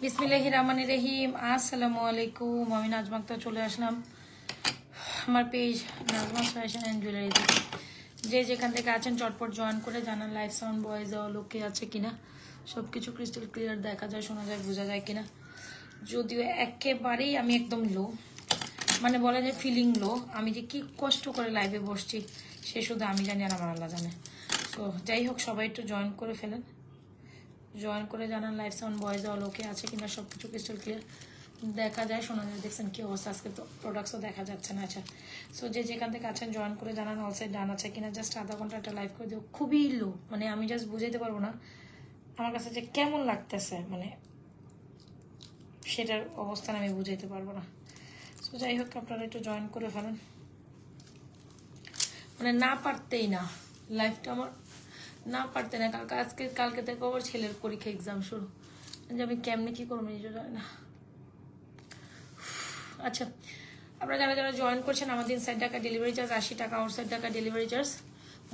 বিসমিল্লাহির রহমানির রহিম। আসসালামু আলাইকুম। আমি নাজমা আক্তার চলে আসলাম আমার পেজ নাজমা ফ্যাশন অ্যান্ড জুয়েলারিতে। যে যেখান থেকে আছেন চটপট জয়েন করে জানান লাইভ সাউন্ড ভয়েস ওকে আছে কিনা, সব কিছু ক্রিস্টাল ক্লিয়ার দেখা যায়, শোনা যায়, বোঝা যায় কিনা। যদিও একেবারেই আমি একদম লো, মানে বলে যে ফিলিং লো। আমি যে কি কষ্ট করে লাইভে বসছি সে শুধু আমি জানি আর আমার আল্লাহ জানে। তো যাই হোক, সবাই একটু জয়েন করে ফেলেন, জয়েন করে জানান লাইভ সাউন্ড ভয়েস ওকে আছে কিনা, সব কিছু ক্রিস্টাল ক্লিয়ার দেখা যায়, শোনা যায়। দেখছেন কি অবস্থা, আজকে তো প্রোডাক্টসও দেখা যাচ্ছে না। আচ্ছা, সো যে যেখান থেকে আছেন জয়েন করে জানান অল সাইড ডান আছে কিনা। জাস্ট আধা ঘন্টা একটা লাইভ করে দিও। খুবই লো, মানে আমি জাস্ট বুঝাইতে পারবো না আমার কাছে যে কেমন লাগতেছে, মানে সেটার অবস্থান আমি বুঝাইতে পারবো না। সো যাই হোক, আপনারা একটু জয়েন করে ফেলেন। মানে না পারতেই না, লাইফটা আমার না পারতে না। কালকে থেকে আবার ছেলের পরীক্ষা এক্সাম শুরু, যে আমি কেমনে কি করবো নিজে জানি না। আচ্ছা, আপনারা যারা যারা জয়েন করছেন, আমাদের ইনসাইড টাকা ডেলিভারি চার্জ 80 টাকা, আউটসাইড টাকা ডেলিভারি চার্জ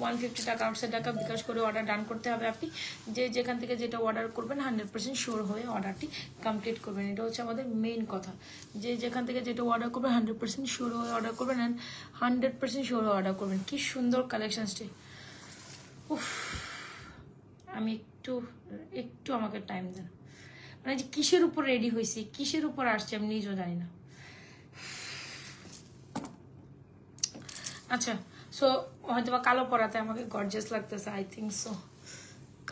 150 টাকা, আউটসাইড টাকা বিকাশ করে অর্ডার ডান করতে হবে। আপনি যে যেখান থেকে যেটা অর্ডার করবেন 100% শিওর হয়ে অর্ডারটি কমপ্লিট করবেন। এটা হচ্ছে আমাদের মেইন কথা। যে যেখান থেকে যেটা অর্ডার করবেন 100% শিওর হয়ে অর্ডার করবেন, অ্যান্ড 100% শিওর হয়ে অর্ডার করবেন। কি সুন্দর কালেকশনসটি। উফ, আমি একটু আমাকে টাইম দেন। মানে যে কিসের উপর রেডি হয়েছি, কিসের উপর আসছে আমি নিজেও জানি না। আচ্ছা, সো হয়তো বা কালো পরাতে আমাকে গর্জিয়াস লাগতেছে, আই থিঙ্ক সো।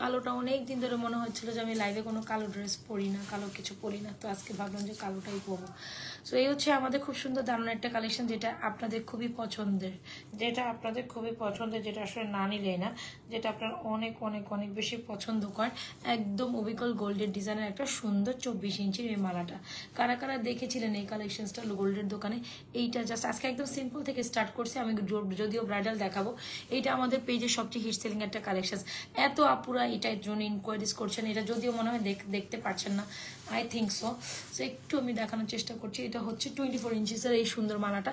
কালোটা অনেক দিন ধরে মনে হচ্ছিল যে আমি লাইভে কোনো কালো ড্রেস পরি না, কালো কিছু পরি না, তো আজকে ভাবলাম যে কালোটাই পরবো। সো এই হচ্ছে আমাদের খুব সুন্দর দারুণ একটা কালেকশন, যেটা আপনাদের খুবই পছন্দের, যেটা আসলে না নিলেই না, যেটা আপনারা অনেক অনেক অনেক বেশি পছন্দ করেন। একদম অবিকল গোল্ডের ডিজাইনের একটা সুন্দর 24 ইঞ্চির এই মালাটা। কারা কারা দেখেছিলেন এই কালেকশনসটা গোল্ডের দোকানে? এইটা জাস্ট আজকে একদম সিম্পল থেকে স্টার্ট করছি আমি, যদিও ব্রাইডাল দেখাবো। এইটা আমাদের পেজে সবচেয়ে হিট সেলিং একটা কালেকশন। এত আপুরা এটার জন্য ইনকোয়ারিজ করছেন, এটা যদিও মনে হয় দেখতে পাচ্ছেন না, আই থিঙ্ক সো। একটু আমি দেখানোর চেষ্টা করছি। এটা হচ্ছে 24 ইঞ্চিসের এই সুন্দর মালাটা,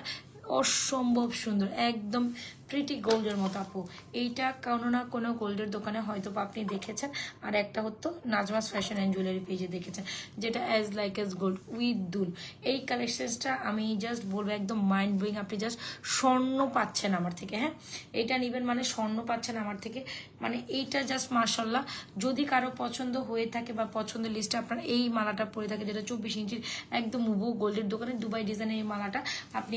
অসম্ভব সুন্দর, একদম প্রিটি গোল্ডের মতো আপু। এইটা কোনো না কোনো গোল্ডের দোকানে হয়তো আপনি দেখেছেন, আর একটা হতো নাজমাস ফ্যাশন অ্যান্ড জুয়েলারি পেজে দেখেছেন, যেটা as like as gold with দুল। এই কালেকশনসটা আমি জাস্ট বলবো একদম মাইন্ড ব্লোয়িং। আপনি জাস্ট স্বর্ণ পাচ্ছেন আমার থেকে। হ্যাঁ, এইটা নেবেন মানে স্বর্ণ পাচ্ছেন আমার থেকে, মানে এইটা জাস্ট মাশাল্লাহ। যদি কারো পছন্দ হয়ে থাকে বা পছন্দের লিস্টে আপনার এই মালাটা পরে থাকে, যেটা 24 ইঞ্চির একদম হুবহু গোল্ডের দোকানে দুবাই ডিজাইনের এই মালাটা আপনি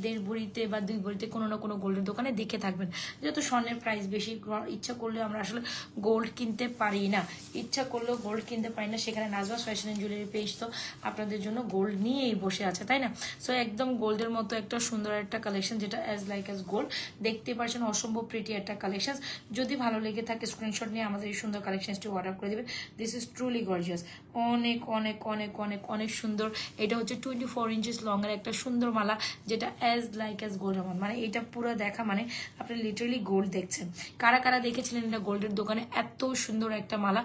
দেড় ভরিতে বা 2 ভরিতে কোনো না কোনো গোল্ডের দোকানে দেখে থাকবেন। যেহেতু স্বর্ণের প্রাইস বেশি, ইচ্ছা করলেও আমরা আসলে গোল্ড কিনতে পারি না, সেখানে Nazma's fashion and jewellery page তো আপনাদের জন্য গোল্ড নিয়েই বসে আছে, তাই না? সো একদম গোল্ডের মতো একটা সুন্দর একটা কালেকশন, যেটা অ্যাজ লাইক অ্যাজ গোল্ড। দেখতে পাচ্ছেন অসম্ভব প্রিটি একটা কালেকশন। যদি ভালো লেগে থাকে স্ক্রিনশট নিয়ে আমাদের এই সুন্দর কালেকশনটি অর্ডার করে দেবেন। দিস ইজ ট্রুলি গর্জিয়াস, অনেক অনেক অনেক অনেক অনেক সুন্দর। এটা হচ্ছে 24 ইঞ্চিস লং এর একটা সুন্দর মালা, যেটা অ্যাজ লাইক অ্যাজ গোল্ড। মানে এটা পুরো দেখা মানে আপনি লিটারালি গোল্ড দেখছেন। কারা কারা দেখেছিলেন এটা গোল্ডের দোকানে? এত সুন্দর একটা মালা,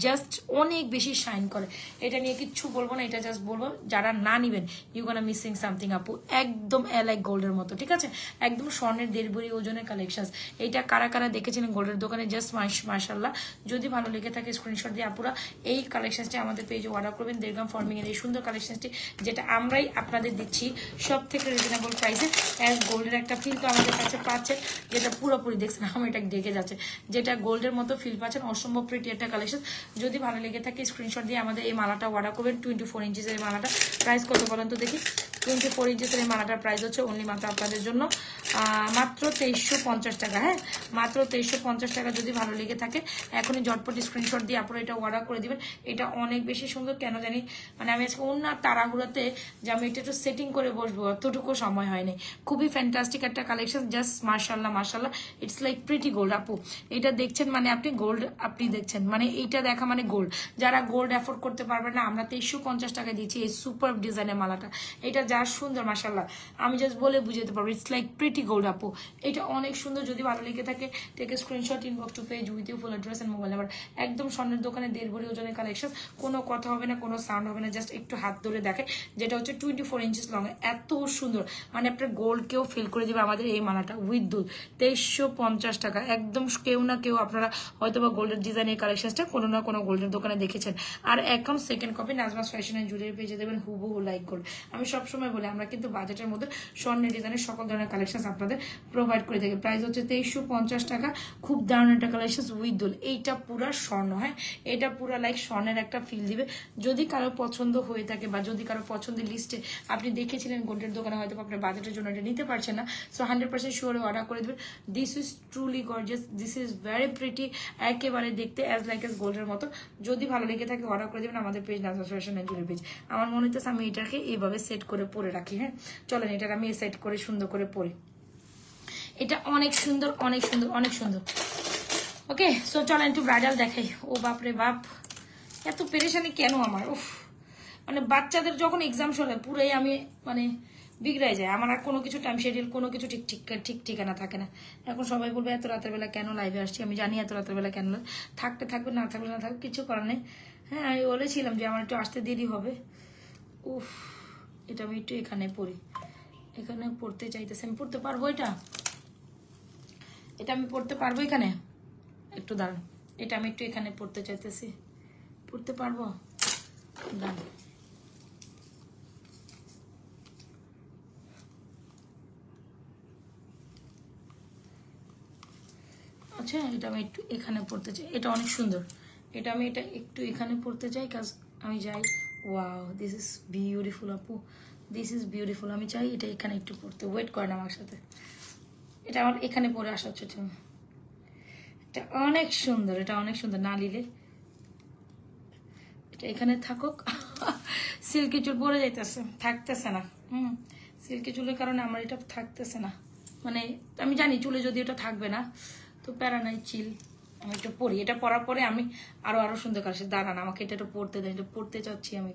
জাস্ট অনেক বেশি শাইন করে। এটা নিয়ে কিচ্ছু বলবো না, এটা জাস্ট বলবো যারা না নিবেন ইউ গোনা মিসিং সামথিং আপু। একদম লাইক গোল্ডের মতো, ঠিক আছে? একদম স্বর্ণের 1.5 ভরি ওজনের কালেকশন। এইটা কারা কারা দেখেছিলেন গোল্ডের দোকানে? জাস্ট মাশাআল্লাহ। যদি ভালো লেগে থাকে স্ক্রিনশট দিয়ে আপুরা এই কালেকশনটি আমাদের পেজে অর্ডার করবেন। দেড়গ্রাম ফর্মিং এর এই সুন্দর কালেকশনটি, যেটা আমরাই আপনাদের দিচ্ছি সব থেকে রিজনেবল প্রাইসে। অ্যাজ গোল্ডের একটা ফিল তো আমাদের কাছে পাচ্ছে, যেটা পুরোপুরি দেখছেন আমার এটা দেখে যাচ্ছে, যেটা গোল্ডের মতো ফিল পাচ্ছেন। অসম্ভব প্রিটি একটা কালেকশন। যদি ভালো লেগে থাকে স্ক্রিনশট দিয়ে আমাদের এই মালাটা অর্ডার করবেন। 24 ইঞ্চিসের এই মালাটা প্রাইস কত বলেন তো দেখি? 24 ইঞ্চিসের এই মালাটার প্রাইস হচ্ছে অনলি মাত্র আপনাদের জন্য মাত্র 2350 টাকা। হ্যাঁ, মাত্র 2350 টাকা। যদি ভালো লেগে থাকে এখনই ঝটপট স্ক্রিনশট দিয়ে আপনারা এটা অর্ডার করে দিবেন। এটা অনেক বেশি সুন্দর, কেন জানি মানে আমি আজকে অন্য তাড়াহুড়াতে যে আমি এটা একটু সেটিং করে বসবো অতটুকু সময় হয়নি। খুবই ফ্যান্টাস্টিক একটা কালেকশন, জাস্ট মাশাআল্লাহ মাশাআল্লাহ। ইটস লাইক প্রিটি গোল্ড আপু। এটা দেখছেন মানে আপনি গোল্ড আপনি দেখছেন, মানে এইটা দেখা মানে গোল্ড। যারা গোল্ড অ্যাফোর্ড করতে পারবেন না, আমরা 2350 টাকা দিচ্ছি এই সুপার ডিজাইনের মালাটা। এটা যা সুন্দর মাশাআল্লাহ, আমি জাস্ট বলে বুঝাতে পারবো। ইটস লাইক প্রিটি গোল্ড আপু। এটা অনেক সুন্দর। যদি ভালো লেগে থাকে take a screenshot, inbox to page with you full address and mobile number. একদম স্বর্ণের দোকানে 1.5 ভরি ওজনের কালেকশন। কোনো কথা হবে না, কোনো সাউন্ড হবে না, জাস্ট একটু হাত ধরে দেখে। যেটা হচ্ছে 24 ইঞ্চিস লং, এত সুন্দর, মানে আপনার গোল্ড কেও ফিল করে দিবে আমাদের এই মালাটা উইথ দুল, 2350 টাকা। একদম কেউ না কেউ আপনারা হয়তো বা গোল্ডের ডিজাইনের কালেকশনটা কোনো না কোনো গোল্ডের দোকানে দেখেছেন। আর একদম সেকেন্ড কপি নাজমাস ফ্যাশনের জুয়েলারি পেজে দেবেন হুবহু লাইক গোল্ড। আমি সবসময় বলি আমরা কিন্তু বাজেটের মধ্যে স্বর্ণের ডিজাইনের সকল ধরনের কালেকশন আপনাদের প্রোভাইড করে থাকি। প্রাইস হচ্ছে 2350 টাকা। খুব দারুণ একটা কালেকশন উইথ দুল। এইটা পুরা স্বর্ণ, হ্যাঁ এটা পুরা লাইক স্বর্ণের একটা ফিল দিবে। যদি কারো পছন্দ হয়ে থাকে বা যদি কারো পছন্দের লিস্টে আপনি দেখেছিলেন গোল্ডের দোকানে হয়তো আপনার বাজেটের জন্য এটা নিতে পারছেন না, সো 100% শিওর অর্ডার করে দেবেন। This is truly gorgeous, this is very pretty, একেবারে দেখতে অ্যাজ লাইক এস গোল্ডের মতো। যদি ভালো লেগে থাকে অর্ডার করে দেবেন আমাদের page Nazma's fashion and jewellery page. আমার মনে হচ্ছে আমি এটাকে এইভাবে সেট করে পরে রাখি। হ্যাঁ চলেন এটাকে আমি সেট করে সুন্দর করে পরি। এটা অনেক সুন্দর অনেক সুন্দর অনেক সুন্দর। ওকে সো চলেন একটু ব্রাইডাল দেখাই। ও বাপরে বাপ, এত পেরেশানি কেন আমার, উফ মানে বাচ্চাদের যখন এক্সাম চলে পুরাই আমি মানে বিগড়াই যায় আমার। আর কোনো কিছু টাইম শিডিউল কোনো কিছু ঠিক ঠিকানা থাকে না। এখন সবাই বলবে এত রাতের বেলা কেন লাইভে আসছি, আমি জানি এত রাতের বেলা কেন, থাকতে থাকবে না থাকলে না থাকবে, কিছু করার নেই। হ্যাঁ আমি বলেছিলাম যে আমার একটু আসতে দেরি হবে। উফ এটা আমি একটু এখানে পড়ি, এখানে পড়তে চাইতেছি। আমি পড়তে পারবো এটা, এটা আমি পড়তে পারবো এখানে, একটু দাঁড়ান। এটা আমি একটু এখানে পড়তে চাইতেছি, পড়তে পারবো দাঁড়ান। আচ্ছা এটা আমি একটু এখানে পড়তে চাই, এটা অনেক সুন্দর। এটা আমি এটা একটু এখানে পড়তে চাই কাজ আমি যাই। ওয়াও দিস ইজ বিউটিফুল আপু, দিস ইজ বিউটিফুল। আমি চাই এটা এখানে একটু পড়তে, ওয়েট করেন আমার সাথে। এটা আমার এখানে পড়ে আসা হচ্ছে, এটা অনেক সুন্দর, এটা অনেক সুন্দর। না নিলে এটা এখানে থাকুক। সিল্কি চুল পরে যাইতেছে, থাকতেছে না। সিল্কি চুলের কারণে আমার এটা থাকতেছে না, মানে আমি জানি চুলে যদি এটা থাকবে না তো প্যারা নাই, চিল। আমি এটা পরি, এটা পরার পরে আমি আরো সুন্দর কাছে দাঁড়ান। আমাকে এটা একটু পড়তে দেয়, এটা পড়তে চাচ্ছি আমি,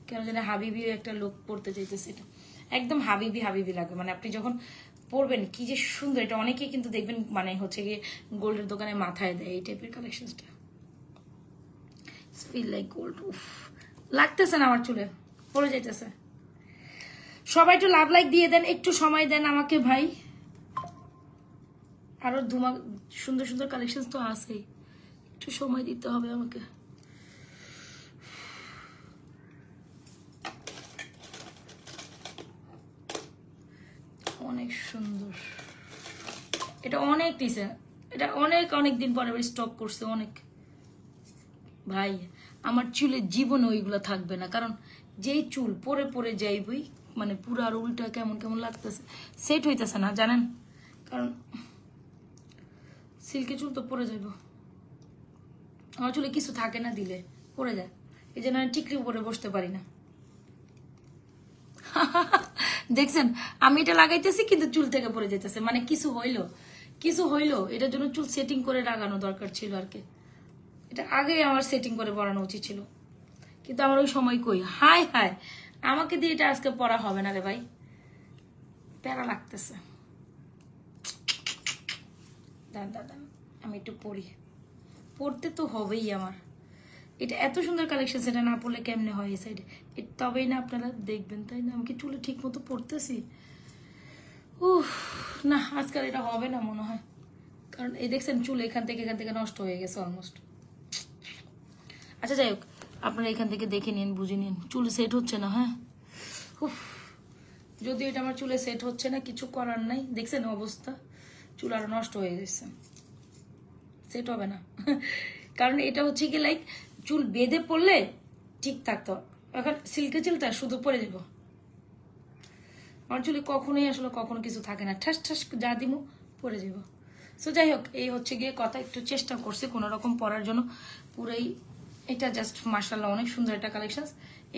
কেন জানি হাবিবি একটা লুক পড়তে চাইতেছে। এটা একদম হাবিবি হাবিবি লাগবে, মানে আপনি যখন পরবেন কি যে সুন্দর। এটা অনেকেই কিন্তু দেখবেন মানে হচ্ছে গিয়ে গোল্ডের দোকানে মাথায় দেয় এই টাইপের কালেকশনটা। Feel like gold. উফ লাগতেছে না আমার চুলে, পড়ে যাইতেছে। সবাই একটু লাভ লাইক দিয়ে দেন, একটু সময় দেন আমাকে ভাই। আরো সুন্দর সুন্দর কালেকশন তো আছেই, একটু সময় দিতে হবে আমাকে। অনেক সুন্দর, এটা অনেক নিছে, এটা অনেক দিন পরে স্টক করছে অনেক। ভাই আমার চুলে জীবনে ওইগুলো থাকবে না, কারণ যেই চুল পরে পরে যাইবই মানে পুরো আর উল্টা কেমন কেমন লাগতেছে, সেট হইতেছে না জানেন, কারণ সিল্কি চুল তো পরে যাইব। আমার চুলে কিছু থাকে না, দিলে পরে যায়, এই জন্য আমি টিকলি উপরে বসতে পারি না। দেখছেন আমি এটা লাগাইতেছি কিন্তু চুল থেকে পরে যেতেছে, মানে কিছু হইলো এটার জন্য চুল সেটিং করে লাগানো দরকার ছিল আর কি। এটা আগে আমার সেটিং করে পরানো উচিত ছিল, কিন্তু আমার ওই সময় কই। হাই হাই আমাকে দিয়ে এটা আজকে পড়া হবে না রে ভাই, প্যারা লাগতেছে। দাদা আমি একটু পড়তে তো হবেই আমার। এটা এত সুন্দর কালেকশন, সেটা না পড়লে কেমনে হয় এই সাইডে, তবেই না আপনারা দেখবেন, তাই না? আমি কি চুলে ঠিক মতো পড়তেছি? না আজকাল এটা হবে না মনে হয়, কারণ এই দেখছেন চুল এখান থেকে নষ্ট হয়ে গেছে অলমোস্ট। আচ্ছা যাই হোক, আপনারা এখান থেকে দেখে নিন, বুঝে নিন, চুল সেট হচ্ছে না। হ্যাঁ যদি এটা আমার চুলে সেট হচ্ছে না, কিছু করার নাই। দেখছেন অবস্থা, চুল আরো নষ্ট হয়ে গেছে, সেট হবে না। কারণ এটা হচ্ছে কি লাইক চুল বেঁধে পড়লে ঠিক থাকতো, এখন সিল্কে চুলটা শুধু পরে যাব। আমার চুলে কখনোই আসলে কখনো কিছু থাকে না, ঠাস ঠাস যা দিব পরে যাব। সো যাই হোক, এই হচ্ছে গিয়ে কথা। একটু চেষ্টা করছি কোনো রকম পরার জন্য, পুরাই এটা জাস্ট মাশাআল্লাহ অনেক সুন্দর একটা কালেকশন।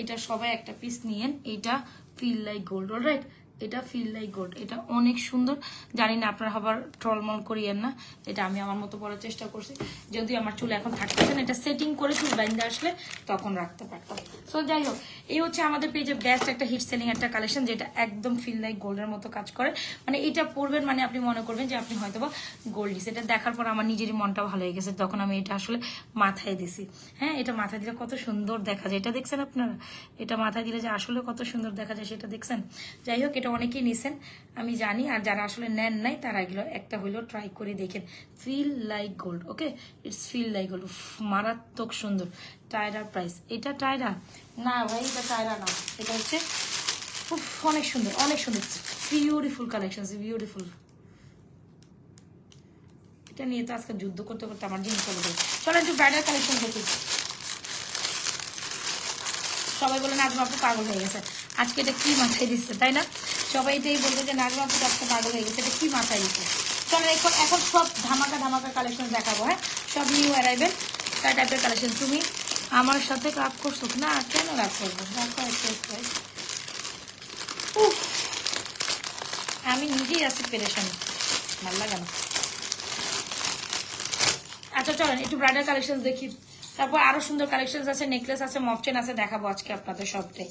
এটা সবাই একটা পিস নিয়েন, এটা ফিল লাইক গোল্ড, অলরাইট, এটা ফিল লাইক গোল্ড, এটা অনেক সুন্দর। জানি না আপনারা আবার ট্রলমল করিয়েন না, এটা আমি আমার মতো পরার চেষ্টা করছি। যদি আমার চুল এখন থাকতেছে না, এটা সেটিং করে চুল বাইন্দে আসলে তখন রাখতে পারতাম। সো যাই হোক, এই হচ্ছে আমাদের পেজে বেস্ট একটা হিট সেলিং একটা কালেকশন, যেটা একদম ফিল লাইক গোল্ডের মতো কাজ করে। মানে এটা পরবেন মানে আপনি মনে করবেন যে আপনি হয়তো বা গোল্ডিস। এটা দেখার পর আমার নিজেরই মনটা ভালো হয়ে গেছে, তখন আমি এটা আসলে মাথায় দিছি। হ্যাঁ, এটা মাথায় দিলে কত সুন্দর দেখা যায়, এটা দেখছেন আপনারা? এটা মাথায় দিলে যে আসলে কত সুন্দর দেখা যায় সেটা দেখছেন। যাই হোক, এটা অনেকেই নিছেন আমি জানি, আর যারা আসলে নেন নাই তারা এগুলো একটা হইলেও ট্রাই করে দেখেন। Feel like gold, okay, it's feel like gold, মারাত্মক সুন্দর। টায়রার প্রাইস, এটা টায়রা না ভাই, এটা টায়রা না, এটা হচ্ছে অনেক সুন্দর, অনেক সুন্দর, বিউটিফুল কালেকশন, বিউটিফুল। এটা নিয়ে তো আজকে যুদ্ধ করতে করতে আমার জিনিস চলে যাবে। চলো একটু ব্রাইডাল কালেকশন দেখি। সবাই বলে নাজমা আপু পাগল হয়ে গেছে আজকে, এটা কি মাথায় দিচ্ছে, তাই না? সবাই এটাই বলবে যে নাজমা আপু আজকে পাগল হয়ে গেছে, এটা কি মাথায় দিচ্ছে। চলো এখন সব ধামাকা ধামাকা কালেকশন দেখাবো। হ্যাঁ, সব নিউ অ্যারাইভেল তার টাইপের কালেকশন। তুমি আমার সাথে রাগ করছো না? কেন রাগ করবো? আমি নিজেই আছি পেরেশানি, ভালো লাগে না। আচ্ছা চলেন একটু ব্রাইডাল কালেকশন দেখি, তারপর আরো সুন্দর কালেকশন আছে, নেকলেস আছে, মফচেন আছে, দেখাবো আজকে আপনাদের সবটাই।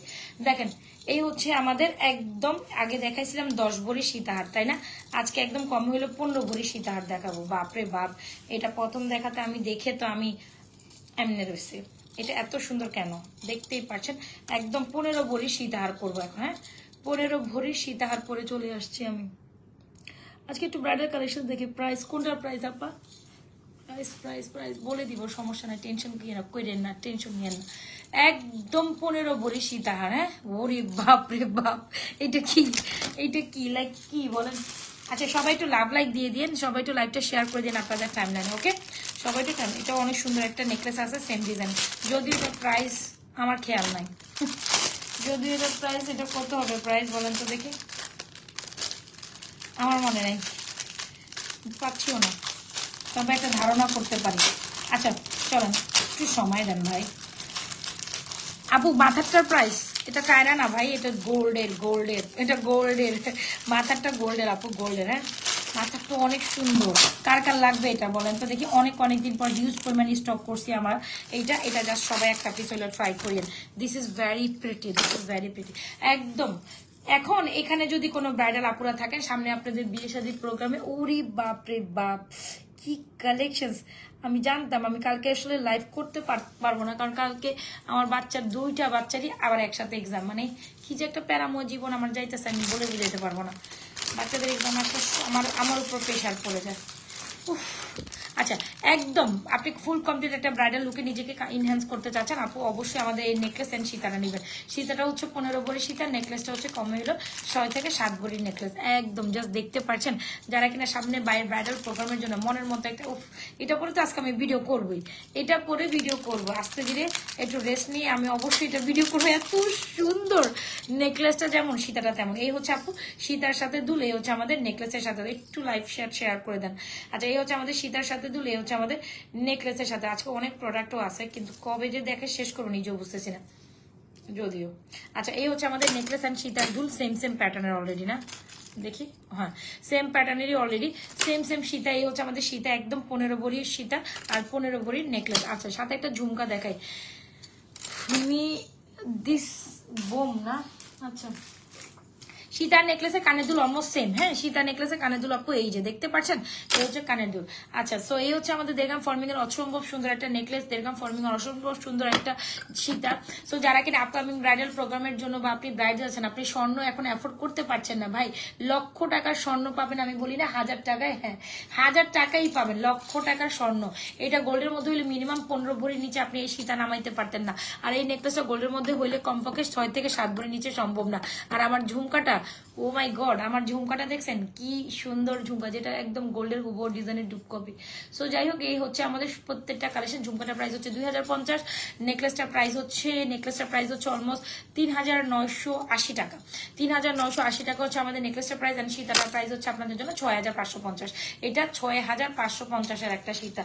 দেখেন, এই হচ্ছে আমাদের একদম আগে দেখাইছিলাম 10 ভরি সীতাহার, তাই না? আজকে একদম কম হইলো 15 ভরি সীতাহার দেখাবো। বাপরে বাপ, এটা প্রথম দেখাতে আমি দেখে তো আমি এমনি রয়েছে, এটা এত সুন্দর কেন দেখতেই পাচ্ছেন। একদম 15 ভরি সীতাহার করবো এখন। হ্যাঁ, 15 ভরি সীতাহার পরে চলে আসছি আমি আজকে। একটু ব্রাইডাল কালেকশন দেখি। প্রাইস কোনটার প্রাইস আপা? প্রাইস প্রাইস প্রাইস বলে দিব, সমস্যা নাই, টেনশন করেন না, টেনশন নিয়েন না। একদম 15 ভরি সীতাহার। হ্যাঁ, ওরে বাপ রে বাপ, এটা কি, এটা কি লাইক কি বলেন? আচ্ছা সবাই একটু লাভ লাইক দিয়ে দিন, সবাই একটু লাইভটা শেয়ার করে দিন আপনাদের টাইমলাইনে, ওকে? সবাই একটু টাইম। এটা অনেক সুন্দর একটা নেকলেস আছে, সেম ডিজাইন, যদিও এটা প্রাইস আমার খেয়াল নাই। যদিও এটা প্রাইস, এটা কত হবে প্রাইস বলেন তো দেখি, আমার মনে নাই, পাচ্ছিও না, তবে একটা ধারণা করতে পারি। আচ্ছা চলেন একটু সময় দেন ভাই। আপু মাথারটার প্রাইস, এটা কায়রা না ভাই, এটা গোল্ডের, গোল্ডের, এটা গোল্ডের মাথারটা, গোল্ডের আপু, গোল্ডের। হ্যাঁ, মাথারটা অনেক সুন্দর। কার কার লাগবে এটা বলেন তো দেখি। অনেক দিন পর হিউজ পরিমাণে স্টক করছি আমরা এটা জাস্ট সবাই একটা পিস হলে ট্রাই করিয়েন। This is very pretty, this is very pretty একদম। এখন এখানে যদি কোনো ব্রাইডাল আপুরা থাকেন সামনে আপনাদের বিয়ে শাদী প্রোগ্রামে, ওরে বাপ রে বাপ কি কালেকশন। আমি জানতাম আমি কালকে আসলে লাইভ করতে পারবো না, কারণ কালকে আমার বাচ্চার 2টা বাচ্চারই আবার একসাথে এক্সাম। মানে কি যে একটা প্যারাময় জীবন আমার যাইতেছে, আমি বলে বুঝাইতে পারবো না। বাচ্চাদের এক্সাম একটা আমার উপর প্রেশার পড়ে যায়। আচ্ছা একদম আপনি ফুল কমপ্লিট একটা ব্রাইডাল লুকে নিজেকে ইনহ্যান্স করতে চাচ্ছেন আপু, অবশ্যই আমাদের এই নেকলেস এন্ড সীতারা নেবেন। সীতাটা হচ্ছে 15 ভরি সীতা, নেকলেসটা হচ্ছে কমে হলো 6 থেকে 7 ভরির নেকলেস। একদম জাস্ট দেখতে পাচ্ছেন, যারা কিনা সামনে ব্রাইডাল প্রোগ্রামের জন্য মনের মতো একটা এটা পরে তো আজকে আমি ভিডিও করবই, এটা পরে ভিডিও করবো আস্তে ধীরে, একটু রেস্ট নিয়ে আমি অবশ্যই এটা ভিডিও করবো। এত সুন্দর নেকলেসটা, যেমন সীতাটা তেমন। এই হচ্ছে আপু সীতার সাথে দুল, এই হচ্ছে আমাদের নেকলেসের সাথে, একটু লাইভ শেয়ার করে দেন। আচ্ছা এই হচ্ছে আমাদের সীতার সাথে দুল, এই হচ্ছে আমাদের নেকলেসের সাথে। আজকে অনেক প্রোডাক্টও আছে, কিন্তু কবে যে দেখে শেষ করবো নিজেও বুঝতেছি না যদিও। আচ্ছা এই হচ্ছে আমাদের নেকলেস অ্যান্ড সীতার দুল, সেম প্যাটার্নের অলরেডি না, দেখি হ্যাঁ সেম প্যাটার্নেরই অলরেডি, সেম সীতা। এই হচ্ছে আমাদের সীতা, একদম 15 ভরির সীতা আর 15 ভরির নেকলেস। আচ্ছা সাথে একটা ঝুমকা দেখাই, দিস বোম না। আচ্ছা সীতার নেকলেসে কানের দুল অলমোস্ট সেম। হ্যাঁ, সীতার নেকলেসে কানের দুল আপু এই যে দেখতে পাচ্ছেন, এই হচ্ছে কানের দুল। আচ্ছা সো এই হচ্ছে আমাদের দেড়গ্রাম ফর্মিং এর অসম্ভব সুন্দর একটা নেকলেস, দেড়গ্রাম ফর্মিং এর অসম্ভব সুন্দর একটা সীতা। সো যারা কিনা আপকামিং ব্রাইডাল প্রোগ্রামের জন্য বা আপনি ব্রাইডাল আছেন, আপনি স্বর্ণ এখন অ্যাফোর্ড করতে পারছেন না ভাই, লক্ষ টাকার স্বর্ণ পাবেন, আমি বলি না 1000 টাকায়, হ্যাঁ 1000 টাকাই পাবেন, লক্ষ টাকার স্বর্ণ। এটা গোল্ডের মধ্যে হইলে মিনিমাম 15 ভরির নিচে আপনি এই সীতা নামাইতে পারতেন না, আর এই নেকলেসটা গোল্ডের মধ্যে হইলে কমপক্ষে 6 থেকে 7 ভরির নিচে সম্ভব না। আর আমার ঝুমকাটা, ও মাই গড, আমার ঝুমকাটা দেখছেন কি সুন্দর ঝুমকা, যেটা একদম গোল্ডের হুবহু ডিজাইনের ডুব কপি। সো যাই হোক এই হচ্ছে আমাদের প্রত্যেকটা কালেকশন। ঝুমকাটার প্রাইস হচ্ছে 2050, নেকলেসটার প্রাইস হচ্ছে অলমোস্ট 3980 টাকা। 3980 টাকা হচ্ছে আমাদের নেকলেসটার প্রাইস, আর সীতাটার প্রাইস হচ্ছে আপনাদের জন্য 6550। এটা 6550 এর একটা সীতা।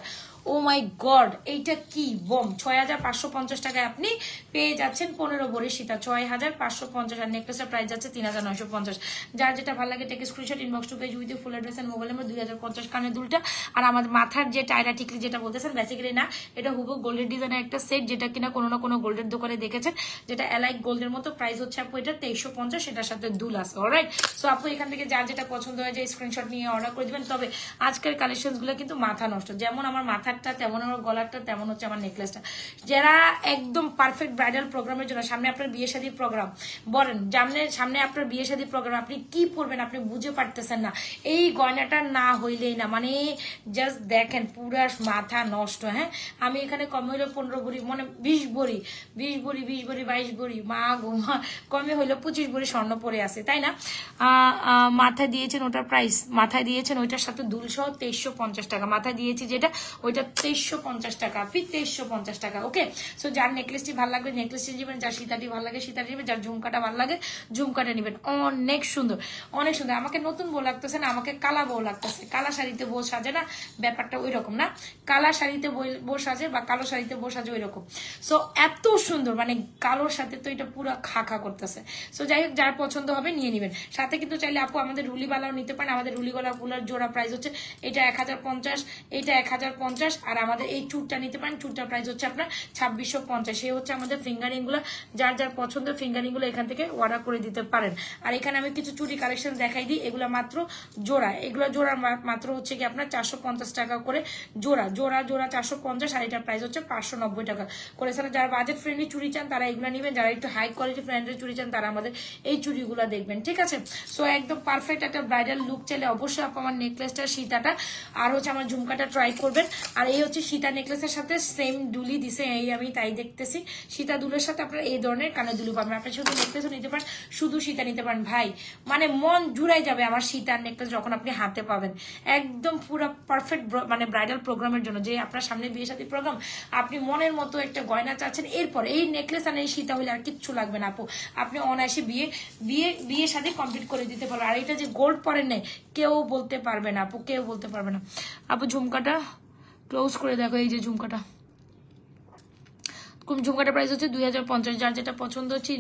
ও মাই গড, এইটা কি বম! 6550 টাকায় আপনি পেয়ে যাচ্ছেন 15 ভরি সীতা, 6550। আর নেকলেসের প্রাইস যাচ্ছে 3950। যার যেটা ভালো লাগে take screenshot, inbox to page with full address and mobile number. 2050 কানের দুলটা। আর আমাদের মাথার যে টায়রা টিকলি যেটা বলতেছেন, বেসিক্যালি না, এটা হুবহু গোল্ডের ডিজাইনের একটা সেট, যেটা কিনা কোনো না কোনো গোল্ডের দোকানে দেখেছেন, যেটা এলাইক গোল্ডের মতো। প্রাইস হচ্ছে আপু এটা 2350, সেটার সাথে দুল আছে। অলরাইট, সো আপু এখান থেকে যার যেটা পছন্দ হয়ে যায় স্ক্রিনশট নিয়ে অর্ডার করে দিবেন। তবে আজকের কালেকশন গুলো কিন্তু মাথা নষ্ট, যেমন আমার মাথারটা তেমন আমার গলারটা তেমন হচ্ছে আমার নেকলেসটা। যারা একদম পারফেক্ট ব্রাইডাল প্রোগ্রামের জন্য, সামনে আপনার বিয়ে শাদীর প্রোগ্রাম, বলেন সামনে আপনার বিয়ে শাদীর প্রোগ্রাম, আপনি কি পরবেন আপনি বুঝে পারতেছেন না, এই গয়নাটা না হইলেই না, মানে জাস্ট দেখেন পুরা মাথা নষ্ট। হ্যাঁ, আমি এখানে কম হইলো 15 ভরি, মানে 20 ভরি 22 ভরি, মা গো মা, কমে হইলো 25 ভরি স্বর্ণ পরে আছে, তাই না? মাথায় দিয়েছেন ওটার প্রাইস, মাথায় দিয়েছেন ওইটার সাথে দুল সহ 2350 টাকা। মাথায় দিয়েছি যেটা, ওইটা 2350 টাকা, আপনি 2350 টাকা। ওকে, সো যার নেকলেসটি ভালো লাগবে নেকলেসটি নেবেন, যার সীতাটি ভালো লাগে সীতাটি নেবেন, যার ঝুমকাটা ভালো লাগে ঝুমকাটা নেবেন। অনেক সুন্দর, অনেক সুন্দর। আমাকে নতুন বউ লাগতেছে না, আমাকে কালা বউ লাগতেছে। কালা শাড়িতে বউ সাজে না, ব্যাপারটা ওই রকম না। কালা শাড়িতে বউ সাজে বা কালো শাড়িতে বউ সাজে ওই রকম। সো এত সুন্দর, মানে কালোর সাথে তো এটা পুরো খা করতেছে। সো যাই হোক, যার পছন্দ হবে নিয়ে নেবেন। সাথে কিন্তু চাইলে আপু আমাদের রুলিবালাও নিতে পারেন। আমাদের রুলিবালাগুলোর জোড়া প্রাইস হচ্ছে এটা 1050, এটা 1050। আর আমাদের এই চুরটা নিতে পারেন, চুরটার প্রাইস হচ্ছে আপনার 2650। সেই হচ্ছে আমাদের ফিঙ্গারিং গুলো। যার যার পছন্দ ফিঙ্গারিং গুলো এখান থেকে অর্ডার করে দিতে পারেন। আর এখানে আমি কিছু চুড়ি কালেকশন দেখাই দিই, এগুলো মাত্র জোড়া, এগুলো জোড়া মাত্র হচ্ছে কি আপনার 450 টাকা করে জোড়া, 450। আর এটার প্রাইস হচ্ছে 590 টাকা করে। যারা বাজেট ফ্রেন্ডলি চুড়ি চান তারা এগুলো নেবেন, যারা একটু হাই কোয়ালিটি ফ্রেন্ডলি চুড়ি চান তারা আমাদের এই চুড়িগুলো দেখবেন, ঠিক আছে? সো একদম পারফেক্ট একটা ব্রাইডাল লুক চাইলে অবশ্যই আপু আমার নেকলেসটা, সীতাটা আর হচ্ছে আমার ঝুমকাটা ট্রাই করবেন। আর এই হচ্ছে সীতা নেকলেসের সাথে সেম দুলি দিছে, এই আমি তাই দেখতেছি। সীতা দুলের সাথে আপনারা এই ধরনের কানের দুলি পাবেন। আপনি শুধু নেকলেসও নিতে পারেন, শুধু সীতা নিতে পারেন। ভাই মানে মন জুড়াই যাবে আমার সীতার নেকলেস যখন আপনি হাতে পাবেন। একদম পুরো পারফেক্ট মানে ব্রাইডাল প্রোগ্রামের জন্য, যে আপনার সামনে বিয়ে শাদী প্রোগ্রাম, আপনি মনের মতো একটা গয়না চাচ্ছেন, এরপর এই নেকলেস আর এই সীতা হলে আর কিচ্ছু লাগবে না আপু। আপনি অনায়াসে বিয়ে শাদী কমপ্লিট করে দিতে পারবেন। আর এটা যে গোল্ড পরেন নাই, কেউ বলতে পারবে না আপু, কেউ বলতে পারবে না। আপু ঝুমকাটা ক্লোজ করে দেখো, এই যে ঝুমকাটা, ঝুমকাটার প্রাইস হচ্ছে 2050। যার যেটা পছন্দ হচ্ছে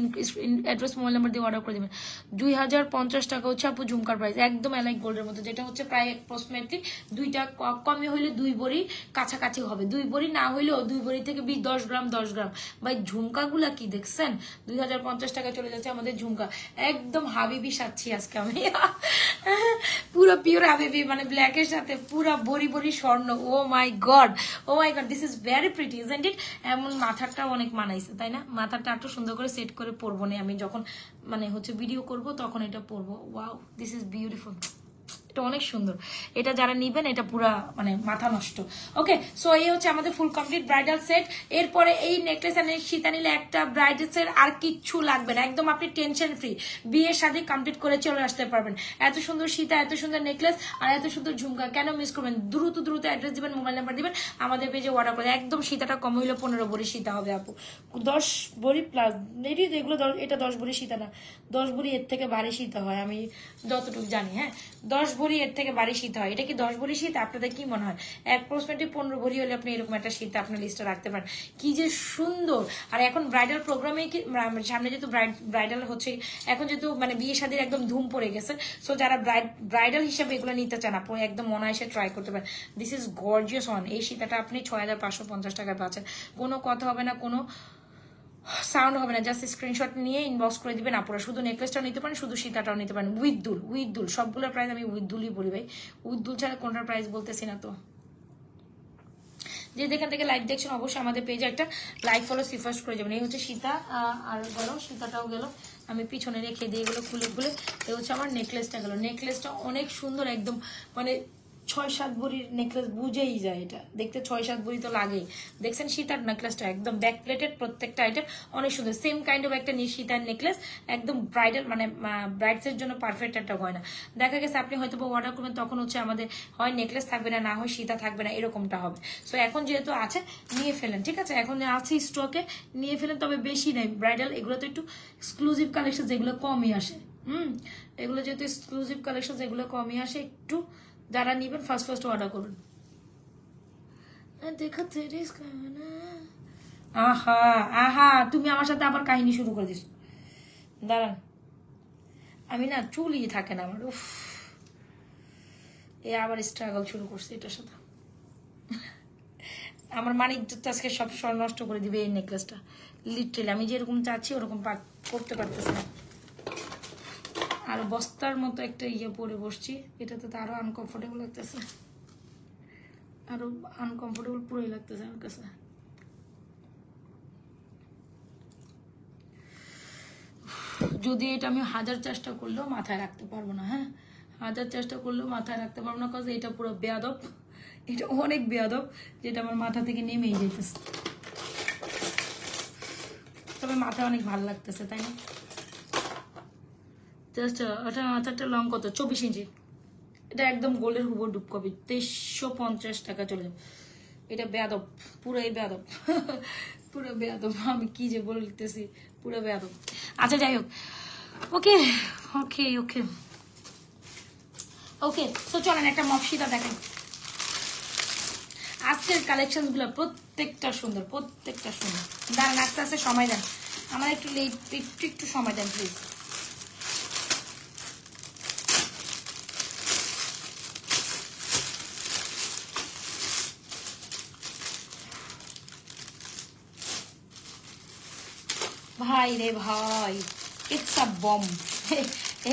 অ্যাড্রেস মোবাইল নাম্বার দিয়ে অর্ডার করে দেবেন। 2050 টাকা হচ্ছে আপু ঝুমকার প্রাইস, একদম এলাইক গোল্ডের মতো, যেটা হচ্ছে প্রায় অ্যাপ্রক্সিমেটলি দুইটা কমে হইলে 2 ভরি কাছাকাছি হবে। 2 ভরি না হইলেও 2 ভরি থেকে 10 গ্রাম 10 গ্রাম। ভাই ঝুমকাগুলা কি দেখছেন? 2050 টাকা চলে যাচ্ছে আমাদের ঝুমকা। একদম হাবিবি সাজছি আজকে আমি, পুরো পিওর হাবিবি, মানে ব্ল্যাকের সাথে পুরো ভরি স্বর্ণ। Oh my god, oh my god, this is very pretty, isn't it? এমন মাথাটা অনেক মানাইছে, তাই না? মাথাটা একটু সুন্দর করে সেট করে পরবো না, আমি যখন মানে হচ্ছে ভিডিও করব তখন এটা পরবো। ওয়াও, দিস ইজ বিউটিফুল, এটা অনেক সুন্দর। এটা যারা নিবেন এটা পুরা মানে মাথা নষ্ট। ওকে, সো এই হচ্ছে আমাদের ফুল কমপ্লিট ব্রাইডাল সেট। এরপরে এই নেকলেস আর সীতা নিলে একটা ব্রাইডাল সেট আর কিচ্ছু লাগবে না, একদম আপনি টেনশন ফ্রি বিয়ে শাদী কমপ্লিট করে চলে আসতে পারবেন। এত সুন্দর সীতা, এত সুন্দর নেকলেস আর এত সুন্দর ঝুমকা, কেন মিস করবেন? দ্রুত অ্যাড্রেস দিবেন, মোবাইল নাম্বার দিবেন, আমাদের পেজে অর্ডার করে। একদম সীতাটা কম হইলো 15 ভরি সীতা হবে আপু, 10 ভরি প্লাস। এগুলো এটা 10 ভরি সীতা না, 10 ভরি এর থেকে ভারী সীতা হয়, আমি যতটুকু জানি। হ্যাঁ, 10 ভরি এর থেকে ভারী শীত হয়। এটা কি 10 ভরি শীত? আপনাদের কি মনে হয়? অ্যাপ্রক্সিমেটলি 15 ভরি হলে আপনি এরকম একটা শীত আপনার লিস্টে রাখতে পারেন। কি যে সুন্দর। আর এখন ব্রাইডাল প্রোগ্রামে কি সামনে যেহেতু ব্রাইডাল হচ্ছে, এখন যেহেতু মানে বিয়ে শাদীর একদম ধুম পড়ে গেছে, সো যারা ব্রাইডাল হিসেবে এগুলো নিতে চান আপনি একদম অনায়াসে ট্রাই করতে পারেন। This is gorgeous on. এই সীতাটা আপনি 6550 টাকায় পাচ্ছেন, কোনো কথা হবে না, কোনো সাউন্ড হবে না। জাস্ট স্ক্রিনশট নিয়ে ইনবক্স করে দিবেন। আপনারা শুধু নেকলেসটাও নিতে পারেন, শুধু সীতাটাও নিতে পারেন উইথ দুল। সবগুলোর প্রাইস আমি উইথ দুলই বলি ভাই, উইথ দুল ছাড়া কোনটার প্রাইস বলতেছি না। তো যে যেখান থেকে লাইভ দেখছেন অবশ্যই আমাদের পেজে একটা লাইক ফলো সিফার্স্ট করে যাবেন। এই হচ্ছে সীতা, আর গেল সীতাটাও গেল, আমি পিছনে রেখে দিয়ে এগুলো খুলে এই হচ্ছে আমার নেকলেসটা গেল। নেকলেসটা অনেক সুন্দর, একদম মানে 6-7 ভরির নেকলেস, বুঝেই যায় এটা দেখতে 6-7 ভরি তো লাগেই। দেখছেন সীতার নেকলেসটা একদম ব্যাক প্লেটেড, প্রত্যেকটা আইটেম অনেক সুন্দর। সেম কাইন্ড অফ একটা সীতার নেকলেস, একদম ব্রাইডাল মানে ব্রাইডসের জন্য পারফেক্ট একটা গয়না। দেখা গেছে আপনি হয়তো অর্ডার করবেন, তখন হচ্ছে আমাদের হয় নেকলেস থাকবে না, না হয় সীতা থাকবে না, এরকমটা হবে। সো এখন যেহেতু আছে নিয়ে ফেলেন, ঠিক আছে? এখন আছে স্টকে, নিয়ে ফেলেন। তবে বেশি নাই ব্রাইডাল, এগুলো তো একটু এক্সক্লুসিভ কালেকশন, যেগুলো কমই আসে। এগুলো যেহেতু এক্সক্লুসিভ কালেকশন, যেগুলো কমই আসে, একটু যারা নিবেন ফার্স্ট অর্ডার করুন। देखो तेरे আহা আহা, তুমি আমার সাথে আবার কাহিনী শুরু করে দিস। দাঁড়ান, আমি না চুলই থাকে না আমার। উফ, এ আবার স্ট্রাগল শুরু করছে এটার সাথে। আমার মানিক আজকে সব নষ্ট করে দিবে এই নেকলেসটা। লিটারালি আমি যেরকম চাচ্ছি ওরকম করতে পারতেছি না। আর বস্তার মতো একটা ইয়ে পরে বসছি, এটাতে তো আরো আনকমফোর্টেবল লাগতেছে, আরো আনকমফোর্টেবল পুরোই লাগতেছে আমার কাছে। যদি এটা আমি হাজার চেষ্টা করলেও মাথায় রাখতে পারবো না। হ্যাঁ, হাজার চেষ্টা করলেও মাথায় রাখতে পারবো না, কারণ এটা পুরো বেয়াদব, এটা অনেক বেয়াদব, যেটা আমার মাথা থেকে নেমেই যেতেছে। তবে মাথায় অনেক ভালো লাগতেছে, তাই না? জাস্ট ওটা মাথাটা লং কত? 24 ইঞ্চি। এটা একদম গোল্ডের হুবর ডুব কপি, 2350 টাকা চলে যাবে। এটা বেয়াদব, পুরাই বেয়াদব, পুরো বেয়াদব। আমি কি যে বলতেছি, পুরো বেয়াদব। আচ্ছা যাই হোক, ওকে ওকে ওকে ওকে। তো চলেন একটা মফসিদা দেখেন। আজকের কালেকশন গুলো প্রত্যেকটা সুন্দর, প্রত্যেকটা সুন্দর। দাঁড়ান, আস্তে আস্তে সময় দেন আমার, একটু একটু সময় দেন প্লিজ। ভাই রে ভাই, ইটস আ বম।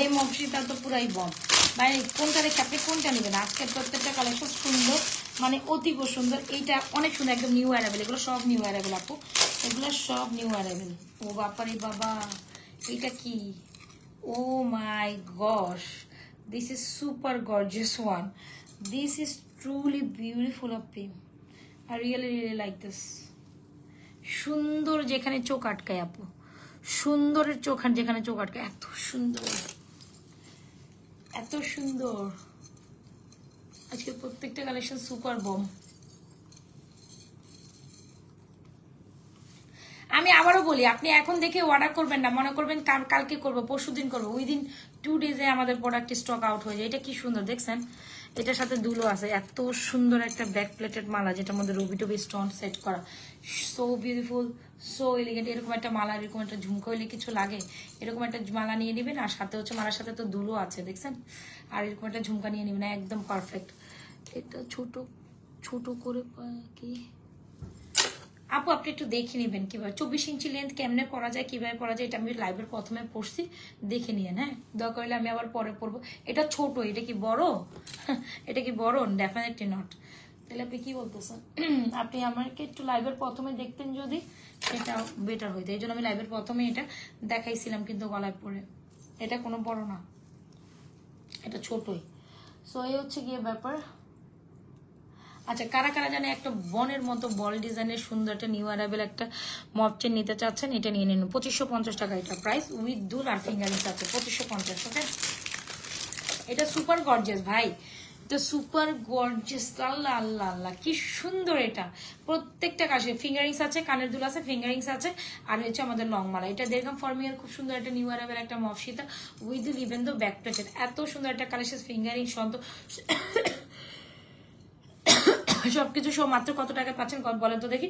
এই মফসিটা তো পুরাই বম ভাই। কোনটা রেখে আপনি কোনটা নেবেন? আজকের প্রত্যেকটা কালেকশন সুন্দর, মানে অতীব সুন্দর। এইটা অনেক সুন্দর, একদম নিউ অ্যারাইভেল। এগুলো সব নিউ অ্যারাইভেল আপু, এগুলো সব নিউ অ্যারাইভেল। ও বাপারে বাবা, এটা কি? Oh my gosh, this is super gorgeous one. This is truly beautiful of পিম। I really really like this. সুন্দর যেখানে চোখ আটকায় আপু, সুন্দরের চোখ যেখানে চোখ আটকায়, এত সুন্দর, এত সুন্দর। আজকে প্রত্যেকটা কালেকশন সুপার বম। আমি আবারও বলি, আপনি এখন দেখে অর্ডার করবেন না, মনে করবেন কালকে করবো, পরশুদিন করবো, উইদিন 2 ডেজে আমাদের প্রোডাক্ট স্টক আউট হয়ে যায়। এটা কি সুন্দর দেখছেন, এটার সাথে দুলো আছে। এত সুন্দর একটা ব্যাক প্লেটেড মালা, যেটার মধ্যে রুবি টুবি স্টোন সেট করা, সো বিউটিফুল, সো এলিগেন্ট। এরকম একটা মালা, এরকম একটা ঝুমকা হইলে কিছু লাগে, এরকম একটা মালা নিয়ে নেবেন। আর সাথে হচ্ছে মালার সাথে তো দুলো আছে দেখছেন, আর এরকম একটা ঝুমকা নিয়ে নেবেন, একদম পারফেক্ট। এটা ছোট ছোট করে কি আপু আপনি একটু দেখে নেবেন কিভাবে 24 ইঞ্চি লেন্থ কেমনে পরা যায়, কিভাবে পরা যায়। এটা আমি লাইভের প্রথমে পড়ছি, দেখে নিয়েন। হ্যাঁ, দরকার হলে আমি আবার পরে পড়বো। এটা ছোট, এটা কি বড়? এটা কি বড়? Definitely not. তাহলে আপনি কি বলতেছেন? আপনি আমাকে একটু লাইভের প্রথমে দেখতেন যদি, সেটা বেটার হইতো। এই জন্য আমি লাইভের প্রথমে এটা দেখাইছিলাম, কিন্তু গলায় পরে। এটা কোনো বড় না, এটা ছোটই। সো এই হচ্ছে গিয়ে ব্যাপার। আচ্ছা, কারা কারা জানে একটা বনের মতো বল ডিজাইনের সুন্দর একটা নিউ অ্যারাইভেল একটা মপ চেন নিতে চাচ্ছেন, এটা নিয়ে নিন। 2550 টাকা এটা প্রাইস, উইথ দুল আর ফিঙ্গারিংস আছে। 2550। ওকে, এটা সুপার গর্জিয়াস ভাই, এটা সুপার গর্জিয়াস। আল্লাহ আল্লাহ আল্লাহ, কি সুন্দর এটা। প্রত্যেকটা কাছে ফিঙ্গারিংস আছে, কানের দুল আছে, ফিঙ্গারিংস আছে, আর হচ্ছে আমাদের লং মালা। এটা দেড়গ্রাম ফর্মিয়ার খুব সুন্দর একটা নিউ অ্যারাইভেল একটা মফসিতা, with even the back plated. এত সুন্দর একটা কালেকশন, ফিঙ্গারিং সন্ত সবকিছু সব মাত্র কত টাকা পাচ্ছেন বলেন তো দেখি?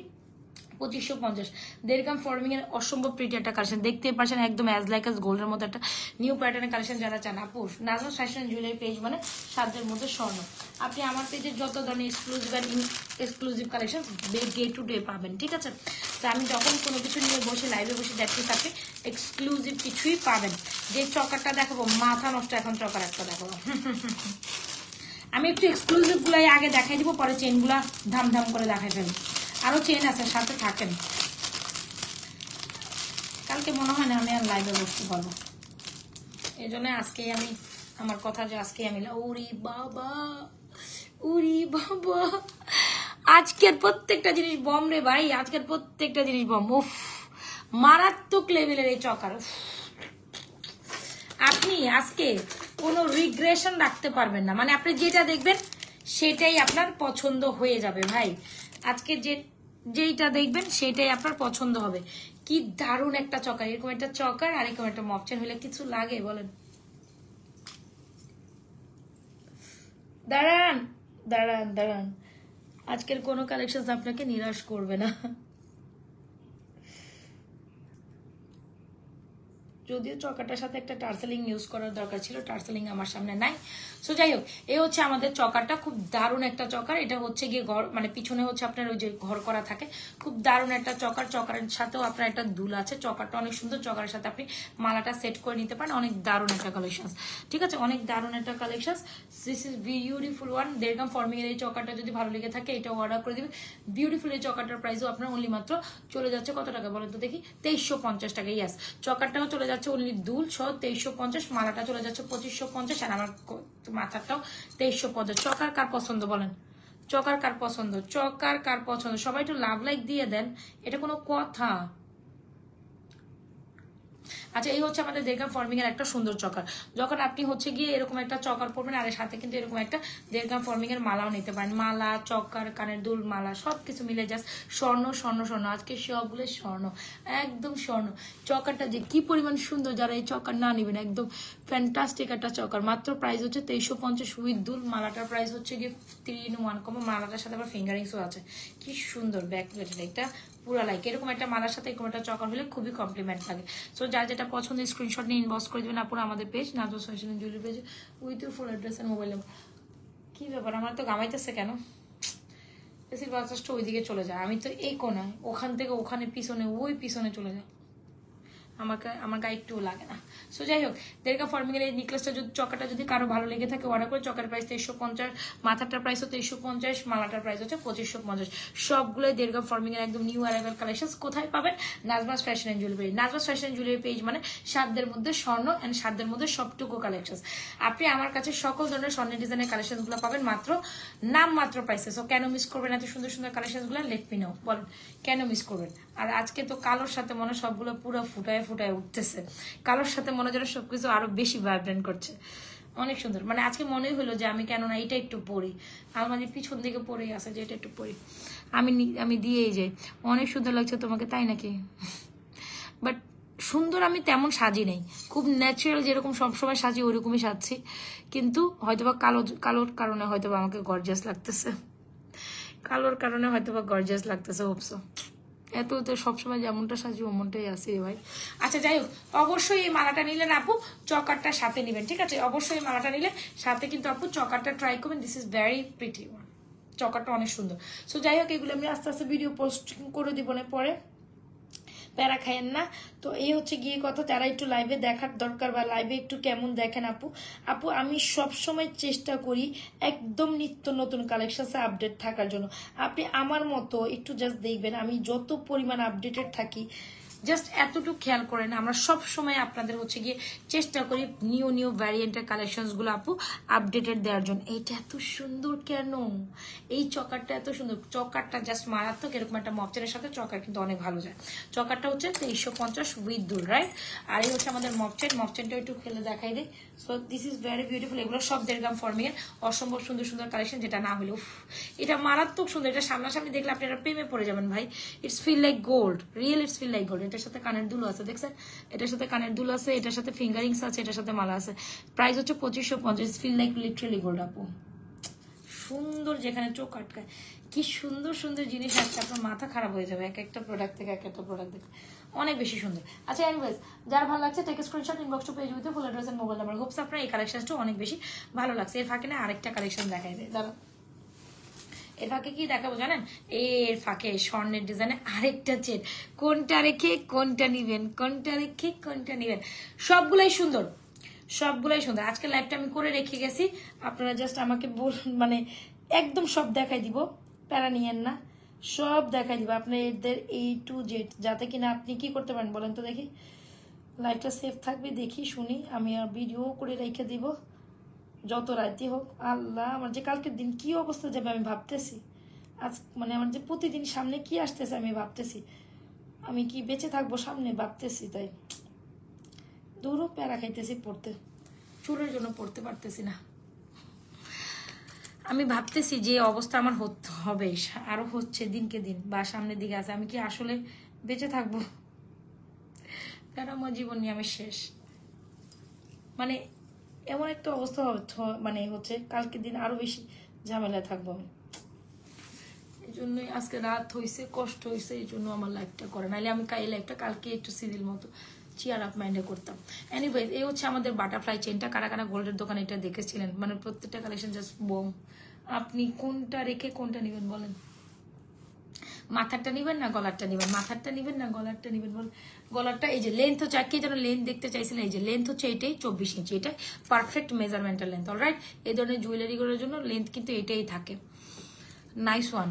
2550। দেড়গ্রাম ফর্মিং এর অসম্ভব প্রিটি একটা কালেকশন দেখতে পাচ্ছেন, একদম অ্যাজ লাইক অ্যাজ গোল্ডের মতো একটা নিউ প্যাটার্নের কালেকশন। যারা চান আপু, নাজমা ফ্যাশন জুয়েলারি পেজ মানে সাধ্যের মধ্যে স্বর্ণ। আপনি আমার পেজে যত ধরনের exclusive collection day to day পাবেন, ঠিক আছে? তো আমি যখন কোনো কিছু নিয়ে বসে লাইভে বসে দেখতে থাকি, এক্সক্লুসিভ কিছুই পাবেন। যে চকারটা দেখাবো, মাথা নষ্ট, এখন চকার একটা দেখাবো। আমি একটু এক্সক্লুসিভ গুলাই আগে দেখাই দিব, পরে চেন গুলা ধাম ধাম করে দেখাই ফেলবো। আরো চেন আছে, সাথে থাকেন। কালকে মনে হয় না আমি আর লাইভে বসতে পারবো, এই জন্য আজকেই আমি আমার কথা যে আজকেই আমি উরি বাবা, উরি বাবা, আজকের প্রত্যেকটা জিনিস বম রে ভাই, আজকের প্রত্যেকটা জিনিস বম। উফ, মারাত্মক লেভেলের এই চকার। আপনি আজকে কোনো রিগ্রেশন রাখতে পারবেন না, মানে আপনি যেটা দেখবেন সেটাই আপনার পছন্দ হয়ে যাবে ভাই। আজকে যেইটা দেখবেন সেটাই আপনার পছন্দ হবে। কি দারুণ একটা চকার, এরকম একটা চকার আর এরকম একটা মপচেন হলে কিছু লাগে বলেন? দাঁড়ান দাঁড়ান দাঁড়ান, আজকের কোনো কালেকশন আপনাকে নিরাশ করবে না। যদিও চকাটার সাথে একটা টার্সেলিং ইউজ করার দরকার ছিল, টার্সেলিং আমার সামনে নাই। সো যাই হোক, এই হচ্ছে আমাদের চকারটা, খুব দারুণ একটা চকার। এটা হচ্ছে গিয়ে ঘর মানে পিছনে হচ্ছে আপনার ওই যে ঘর করা থাকে, খুব দারুণ একটা চকার। চকারের সাথেও আপনার একটা দুল আছে, চকারটা অনেক সুন্দর। চকারের সাথে আপনি মালাটা সেট করে নিতে পারেন, অনেক দারুণ একটা কালেকশন। ঠিক আছে, অনেক দারুণ একটা collection. This is beautiful one. দেড়গ্রাম ফর্মিং এর এই চকারটা যদি ভালো লেগে থাকে এটা অর্ডার করে দিবে। বিউটিফুল এই চকারটার প্রাইসও আপনার অনলি মাত্র চলে যাচ্ছে কত টাকা বলেন তো দেখি, 2350 টাকা। ইয়াস, চকারটাও চলে যাচ্ছে অনলি দুল সহ 2350, মালাটা চলে যাচ্ছে 2550, আর আমার মাথাটাও 2350। চকার কার পছন্দ বলেন, চকার কার পছন্দ, চকার কার পছন্দ? সবাই একটু লাভ লাইক দিয়ে দেন, এটা কোনো কথা? আচ্ছা, এই হচ্ছে আমাদের দেড়গ্রাম ফর্মিং এর একটা সুন্দর চকার। যখন আপনি হচ্ছে গিয়ে এরকম একটা চকার পরবেন, আর এর সাথে কিন্তু এরকম একটা দেড়গ্রাম ফর্মিং এর মালাও নিতে পারেন। মালা, চকার, কানের দুল, মালা সবকিছু মিলে জাস্ট স্বর্ণ স্বর্ণ স্বর্ণ। আজকে সবগুলো স্বর্ণ, একদম স্বর্ণ। চকারটা যে কি পরিমাণ সুন্দর, যারা এই চকার না নিবেন, একদম ফ্যান্টাস্টিক একটা চকার। মাত্র প্রাইস হচ্ছে 2350 উইথ দুল। মালাটার প্রাইস হচ্ছে গিয়ে 3 in 1 কমো। মালাটার সাথে আবার ফিঙ্গারিংসও আছে, কি সুন্দর ব্যাক প্লেটের একটা পুরা লাইক। এরকম একটা মালার সাথে এরকম একটা চকার হলে খুবই কমপ্লিমেন্ট লাগে। সো যার যেটা পছন্দ স্ক্রিনশট নিয়ে ইনবক্স করে দেবেন আপুরা আমাদের পেজ নাজওয়াজ fashion and jewellery page with your full address and mobile number. কি ব্যাপার, আমার তো গামাইতেছে কেন? এসির বাতাসটা ওইদিকে চলে যায়, আমি তো এই কোনায়, ওখান থেকে ওখানে পিছনে, ওই পিছনে চলে যায়, আমার গায়ে একটুও লাগে না। সো যাই হোক, দেড়গ্রাম ফর্মিং এর এই নেকলেসটা যদি চকাটা যদি কারো ভালো লেগে থাকে অর্ডার করে। চকার প্রাইস 2350, মাথাটার প্রাইস 2350, মালাটার প্রাইস হচ্ছে 2550। সবগুলোই দেড়গ্রাম ফর্মিং এর একদম নিউ অ্যারাইভাল কালেকশন। কোথায় পাবেন? Nazma's fashion and jewellery. Nazma's fashion and jewellery page মানে সাধ্যের মধ্যে স্বর্ণ এন্ড সাধ্যের মধ্যে সবটুকু কালেকশন। আপনি আমার কাছে সকল ধরনের স্বর্ণের ডিজাইনের কালেকশন গুলো পাবেন মাত্র নাম মাত্র প্রাইসে। সো কেন মিস করবেন এত সুন্দর সুন্দর কালেকশন গুলো? লেট মি নো, বলেন কেন মিস করবেন? আর আজকে তো কালোর সাথে মনে সবগুলো পুরো ফুটায় ফুটায় উঠতেছে, কালোর সাথে মনে যেন সবকিছু আরো বেশি ভাইব্রেন্ট করছে, অনেক সুন্দর। মানে আজকে মনেই হলো যে আমি কেন না এটা একটু পরি, আমার পিছন দিকে পরেই আছে যে এটা একটু পরি, আমি দিয়েই যাই। অনেক সুন্দর লাগছে তোমাকে, তাই নাকি? বাট সুন্দর আমি তেমন সাজি নেই, খুব ন্যাচারাল যেরকম সবসময় সাজি ওইরকমই সাজছি, কিন্তু হয়তোবা কালোর কারণে হয়তোবা আমাকে গর্জিয়াস লাগতেছে, কালোর কারণে হয়তোবা গর্জিয়াস লাগতেছে। হোপসো এত তো সবসময় যেমনটা সাজি ওমনটাই আছে ভাই। আচ্ছা যাই হোক, অবশ্যই এই মালাটা নিলেন আপু চকারটা সাথে নিবেন, ঠিক আছে? অবশ্যই এই মালাটা নিলে সাথে কিন্তু আপু চকারটা ট্রাই করবেন। This is very pretty one, চকারটা অনেক সুন্দর। সো যাই হোক, এগুলো আমি আস্তে আস্তে ভিডিও পোস্টিং করে দিব না পরে, প্যারা খাইয়েন না। তো এই হচ্ছে গিয়ে কথা, যারা একটু লাইভে দেখার দরকার বা লাইভে একটু কেমন দেখেন আপু আমি সব সময় চেষ্টা করি একদম নিত্য নতুন কালেকশনসে আপডেট থাকার জন্য। আপনি আমার মতো একটু জাস্ট দেখবেন, আমি যত পরিমাণ আপডেটেড থাকি জাস্ট এতটুকু খেয়াল করেন, আমরা সব সময় আপনাদের হচ্ছে গিয়ে চেষ্টা করি নিউ নিউ ভ্যারিয়েন্টের কালেকশনসগুলো আপু আপডেটেড দেওয়ার জন্য। এইটা এত সুন্দর কেন, এই চকারটা এত সুন্দর, চকারটা জাস্ট মারাত্মক। এরকম একটা মপচেনের সাথে চকার কিন্তু অনেক ভালো যায়। চকারটা হচ্ছে 2350 উইথ দুল, রাইট? আর এই হচ্ছে আমাদের মপচেনটা একটু খেলে দেখাই দিই। So this is very beautiful. এগুলো সব দেড়গ্রাম ফর্মিং এর অসম্ভব সুন্দর সুন্দর কালেকশন, যেটা না হলেও এটা মারাত্মক সুন্দর। এটা সামনাসামনি দেখলে আপনারা প্রেমে পড়ে যাবেন ভাই। It's feel like gold, real it's feel like gold. এটার সাথে কানের দুল আছে, দেখছেন? এটার সাথে কানের দুল আছে, এটার সাথে ফিঙ্গারিংস আছে, এটার সাথে মালা আছে। প্রাইস হচ্ছে 2550। ফিল লাইক লিটারালি গোল্ড আপু, সুন্দর যেখানে চোখ আটকায়। কি সুন্দর সুন্দর জিনিস আছে, আপনার মাথা খারাপ হয়ে যাবে এক একটা প্রোডাক্ট থেকে, এক একটা প্রোডাক্ট দেখে অনেক বেশি সুন্দর। আচ্ছা এনিওয়েজ, যার ভালো লাগছে take screenshot inbox to page with full address and mobile number. Hopes আপনার এই কালেকশনটা অনেক বেশি ভালো লাগছে। এর ফাঁকে না আরেকটা কালেকশন দেখাই দেয় দাদা, এর ফাঁকে কি দেখাবো জানেন? এর ফাঁকে স্বর্ণের ডিজাইনে আরেকটা চেন। কোনটা রেখে কোনটা নিবেন, কোনটা রেখে কোনটা নিবেন, সবগুলাই সুন্দর, সবগুলাই সুন্দর। আজকে লাইভটা আমি করে রেখে গেছি, আপনারা জাস্ট আমাকে মানে একদম সব দেখাই দিব, প্যারা নিয়েন না, সব দেখাই দিব আপনাদের A to Z, যাতে কিনা আপনি কি করতে পারেন বলেন তো দেখি। লাইভটা সেফ থাকবে, দেখি শুনি, আমি আর ভিডিও করে রেখে দিব যত রাতে হোক। আল্লাহ, আমার যে কালকের দিন কি অবস্থা যাবে আমি ভাবতেছি, আজ মানে আমার যে প্রতিদিন সামনে কি আসতেছে আমি ভাবতেছি, আমি কি বেঁচে থাকবো সামনে ভাবতেছি। তাই দূরও প্যারা খাইতেছি পড়তে, চুলের জন্য পড়তে পারতেছি না। আমি ভাবতেছি যে অবস্থা আমার হবে, আরো হচ্ছে দিনকে দিন, বা সামনের দিকে আছে, আমি কি আসলে বেঁচে থাকবো? কারণ আমার জীবন নিয়ে আমি শেষ, মানে এমন একটা অবস্থা মানে হচ্ছে কালকে দিন আরো বেশি ঝামেলায় থাকবো আমি। এই জন্যই আজকে রাত হয়েছে, কষ্ট হয়েছে, এই জন্য আমার লাইফটা করে, নাহলে আমি এই লাইফটা কালকে একটু সিরিল মতো চিয়ার আপ মাইন্ডে করতাম। এনিওয়েজ, এই হচ্ছে আমাদের বাটারফ্লাই চেনটা। কারা কারা গোল্ডের দোকানে এটা দেখেছিলেন, মানে প্রত্যেকটা কালেকশন জাস্ট বম। আপনি কোনটা রেখে কোনটা নেবেন বলেন? মাথারটা নেবেন না গলারটা নেবেন? মাথারটা নেবেন না গলারটা নেবেন বলেন? গলারটা এই যে লেন্থ হচ্ছে, কে যেন লেন্থ দেখতে চাইছিলেন, এই যে লেন্থ হচ্ছে এটাই 24 ইঞ্চি, এটা পারফেক্ট মেজারমেন্টাল লেন্থ। অলরাইট, এই ধরনের জুয়েলারি গুলোর জন্য লেন্থ কিন্তু এটাই থাকে। নাইস ওয়ান,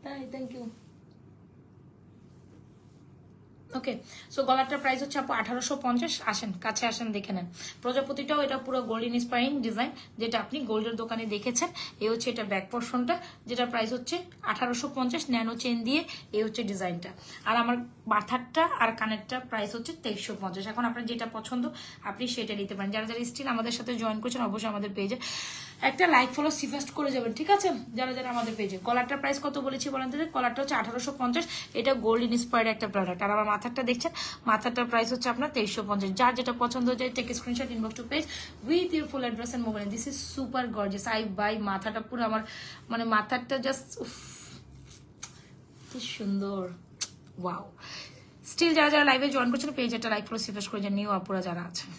তাই, থ্যাংক ইউ। ওকে, সো গলারটার প্রাইস হচ্ছে আপু 1850। আসেন কাছে, আসেন দেখে নেন। প্রজাপতিটাও এটা পুরো গোল্ড ইন্সপায়ারিং ডিজাইন, যেটা আপনি গোল্ডের দোকানে দেখেছেন। এই হচ্ছে এটা ব্যাক পোর্শনটা, যেটা প্রাইস হচ্ছে 1850 ন্যানো চেন দিয়ে। এই হচ্ছে ডিজাইনটা। আর আমার মাথারটা আর কানেরটা প্রাইস হচ্ছে 2350। এখন আপনার যেটা পছন্দ আপনি সেটা নিতে পারেন। যারা যারা স্টিল আমাদের সাথে জয়েন করছেন অবশ্যই আমাদের পেজে একটা লাইক ফলো সিফাস্ট করে যাবেন, ঠিক আছে? যারা যারা আমাদের পেজে। কলারটার প্রাইস কত বলেছি বলেন তো? কলারটা হচ্ছে 1850, এটা গোল্ড ইন্সপায়ার্ড একটা প্রোডাক্ট। আর আমার মাথারটা দেখছেন, মাথারটার প্রাইস হচ্ছে আপনার 2350। যার যেটা পছন্দ হয়ে যায় take screenshot, inbox to page with your full address and mobile. This is super gorgeous. I buy মাথাটা পুরো আমার, মানে মাথারটা জাস্ট কি সুন্দর, ওয়াও। স্টিল যারা যারা লাইভে জয়েন করছেন পেজ একটা লাইক ফলো সিফাস্ট করে যান, নিউ আপুরা যারা আছেন।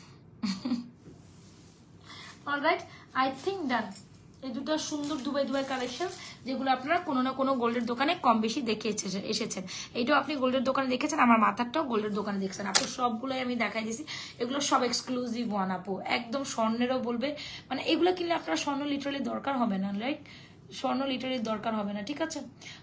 অলরাইট, আই থিঙ্ক ডান। এই দুটো সুন্দর দুবাই কালেকশন, যেগুলো আপনারা কোনো না কোনো গোল্ডের দোকানে কম বেশি দেখে এসেছেন। এইটাও আপনি গোল্ডের দোকানে দেখেছেন, আমার মাথারটাও গোল্ডের দোকানে দেখছেন। আপু সবগুলোই আমি দেখাই দিয়েছি, এগুলো সব এক্সক্লুসিভ ওয়ান আপু, একদম স্বর্ণেরও বলবে, মানে এগুলো কিনলে আপনার স্বর্ণ লিটারালি দরকার হবে না, রাইট? স্বর্ণ লিটারের দরকার হবে না, ঠিক আছে?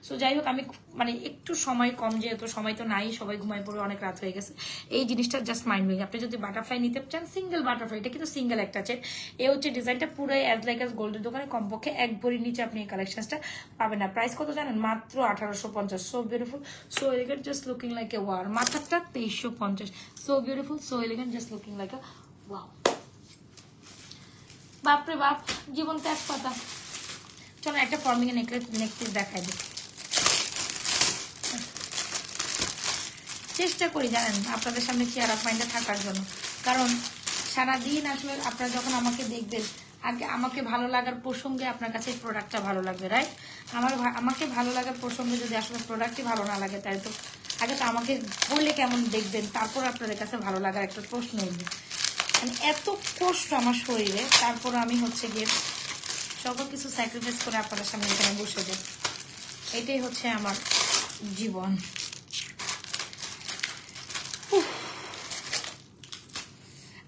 সো যাই হোক, আমি মানে একটু সময় কম, যেহেতু সময় তো নাই, সবাই ঘুমাই পড়ে, অনেক রাত হয়ে গেছে। এই জিনিসটা জাস্ট মাইন্ড ব্লোয়িং। আপনি যদি বাটারফ্লাই নিতে চান, সিঙ্গেল বাটারফ্লাই, এটা কিন্তু সিঙ্গেল একটা চেন। এই হচ্ছে ডিজাইনটা পুরো অ্যাজ লাইক অ্যাজ গোল্ডের দোকানে কমপক্ষে এক ভরির নিচে আপনি এই কালেকশনটা পাবেন না। প্রাইস কত জানেন? মাত্র 1850। So beautiful, so elegant, just looking like a wow. মাথারটা 2350। So beautiful, so elegant, just looking like a wow. বাপরে বাপ, জীবন ত্যাগ পাতা। চলো একটা ফর্মিং এর নেকলেস দেখাই দিই। চেষ্টা করি জানেন আপনাদের সামনে চেয়ার আপ মাইন্ডে থাকার জন্য, কারণ সারাদিন আসলে আপনারা যখন আমাকে দেখবেন, আগে আমাকে ভালো লাগার প্রসঙ্গে আপনার কাছে প্রোডাক্টটা ভালো লাগবে, রাইট? আমাকে ভালো লাগার প্রসঙ্গে যদি আসলে প্রোডাক্টই ভালো না লাগে, তাই তো আগে তো আমাকে বললে কেমন দেখবেন, তারপর আপনাদের কাছে ভালো লাগার একটা প্রশ্ন উঠবে। মানে এত কষ্ট আমার শরীরে, তারপর আমি হচ্ছে গিয়ে সকল কিছু স্যাক্রিফাইস করে আপনাদের সামনে এখানে বসে যাই। এটাই হচ্ছে আমার জীবন।